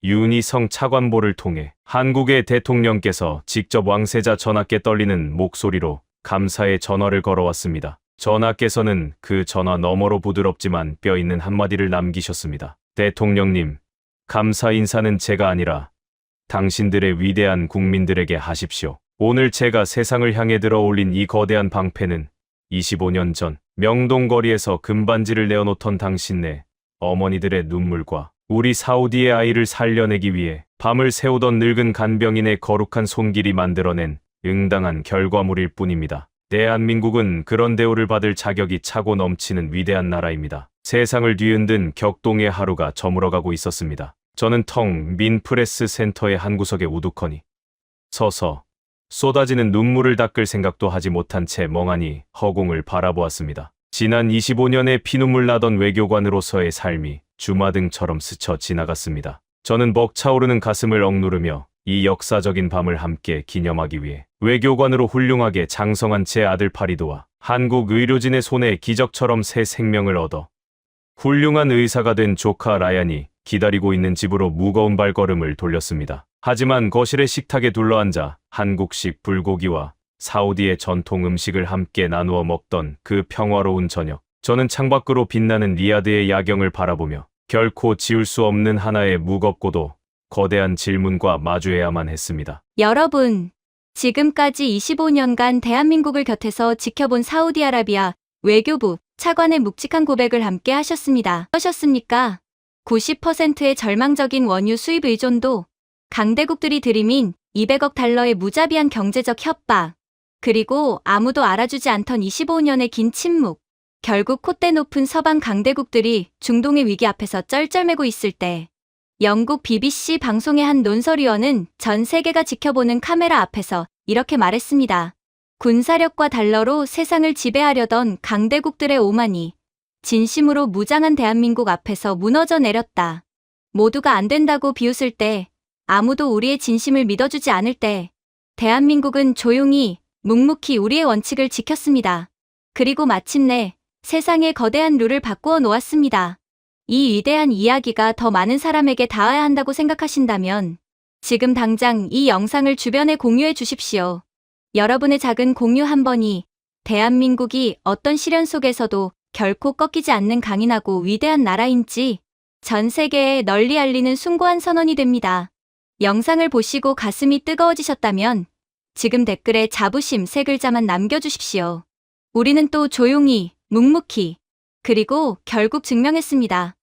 윤희성 차관보를 통해 한국의 대통령께서 직접 왕세자 전하께 떨리는 목소리로 감사의 전화를 걸어왔습니다. 전하께서는 그 전화 너머로 부드럽지만 뼈있는 한마디를 남기셨습니다. 대통령님, 감사 인사는 제가 아니라 당신들의 위대한 국민들에게 하십시오. 오늘 제가 세상을 향해 들어 올린 이 거대한 방패는 25년 전 명동거리에서 금반지를 내어놓던 당신네 어머니들의 눈물과 우리 사우디의 아이를 살려내기 위해 밤을 새우던 늙은 간병인의 거룩한 손길이 만들어낸 응당한 결과물일 뿐입니다. 대한민국은 그런 대우를 받을 자격이 차고 넘치는 위대한 나라입니다. 세상을 뒤흔든 격동의 하루가 저물어가고 있었습니다. 저는 텅 빈 프레스 센터의 한 구석에 우두커니 서서 쏟아지는 눈물을 닦을 생각도 하지 못한 채 멍하니 허공을 바라보았습니다. 지난 25년의 피눈물 나던 외교관으로서의 삶이 주마등처럼 스쳐 지나갔습니다. 저는 벅차오르는 가슴을 억누르며 이 역사적인 밤을 함께 기념하기 위해 외교관으로 훌륭하게 장성한 제 아들 파리드와 한국 의료진의 손에 기적처럼 새 생명을 얻어 훌륭한 의사가 된 조카 라얀이 기다리고 있는 집으로 무거운 발걸음을 돌렸습니다. 하지만 거실의 식탁에 둘러앉아 한국식 불고기와 사우디의 전통 음식을 함께 나누어 먹던 그 평화로운 저녁, 저는 창밖으로 빛나는 리야드의 야경을 바라보며 결코 지울 수 없는 하나의 무겁고도 거대한 질문과 마주해야만 했습니다. 여러분, 지금까지 25년간 대한민국을 곁에서 지켜본 사우디아라비아 외교부 차관의 묵직한 고백을 함께 하셨습니다. 어떠셨습니까? 90%의 절망적인 원유 수입 의존도, 강대국들이 들이민 200억 달러의 무자비한 경제적 협박, 그리고 아무도 알아주지 않던 25년의 긴 침묵. 결국 콧대 높은 서방 강대국들이 중동의 위기 앞에서 쩔쩔매고 있을 때 영국 BBC 방송의 한 논설위원은 전 세계가 지켜보는 카메라 앞에서 이렇게 말했습니다. 군사력과 달러로 세상을 지배하려던 강대국들의 오만이 진심으로 무장한 대한민국 앞에서 무너져 내렸다. 모두가 안 된다고 비웃을 때, 아무도 우리의 진심을 믿어주지 않을 때, 대한민국은 조용히 묵묵히 우리의 원칙을 지켰습니다. 그리고 마침내 세상의 거대한 룰을 바꾸어 놓았습니다. 이 위대한 이야기가 더 많은 사람에게 닿아야 한다고 생각하신다면 지금 당장 이 영상을 주변에 공유해 주십시오. 여러분의 작은 공유 한 번이 대한민국이 어떤 시련 속에서도 결코 꺾이지 않는 강인하고 위대한 나라인지 전 세계에 널리 알리는 숭고한 선언이 됩니다. 영상을 보시고 가슴이 뜨거워지셨다면 지금 댓글에 자부심 3글자만 남겨주십시오. 우리는 또 조용히, 묵묵히, 그리고 결국 증명했습니다.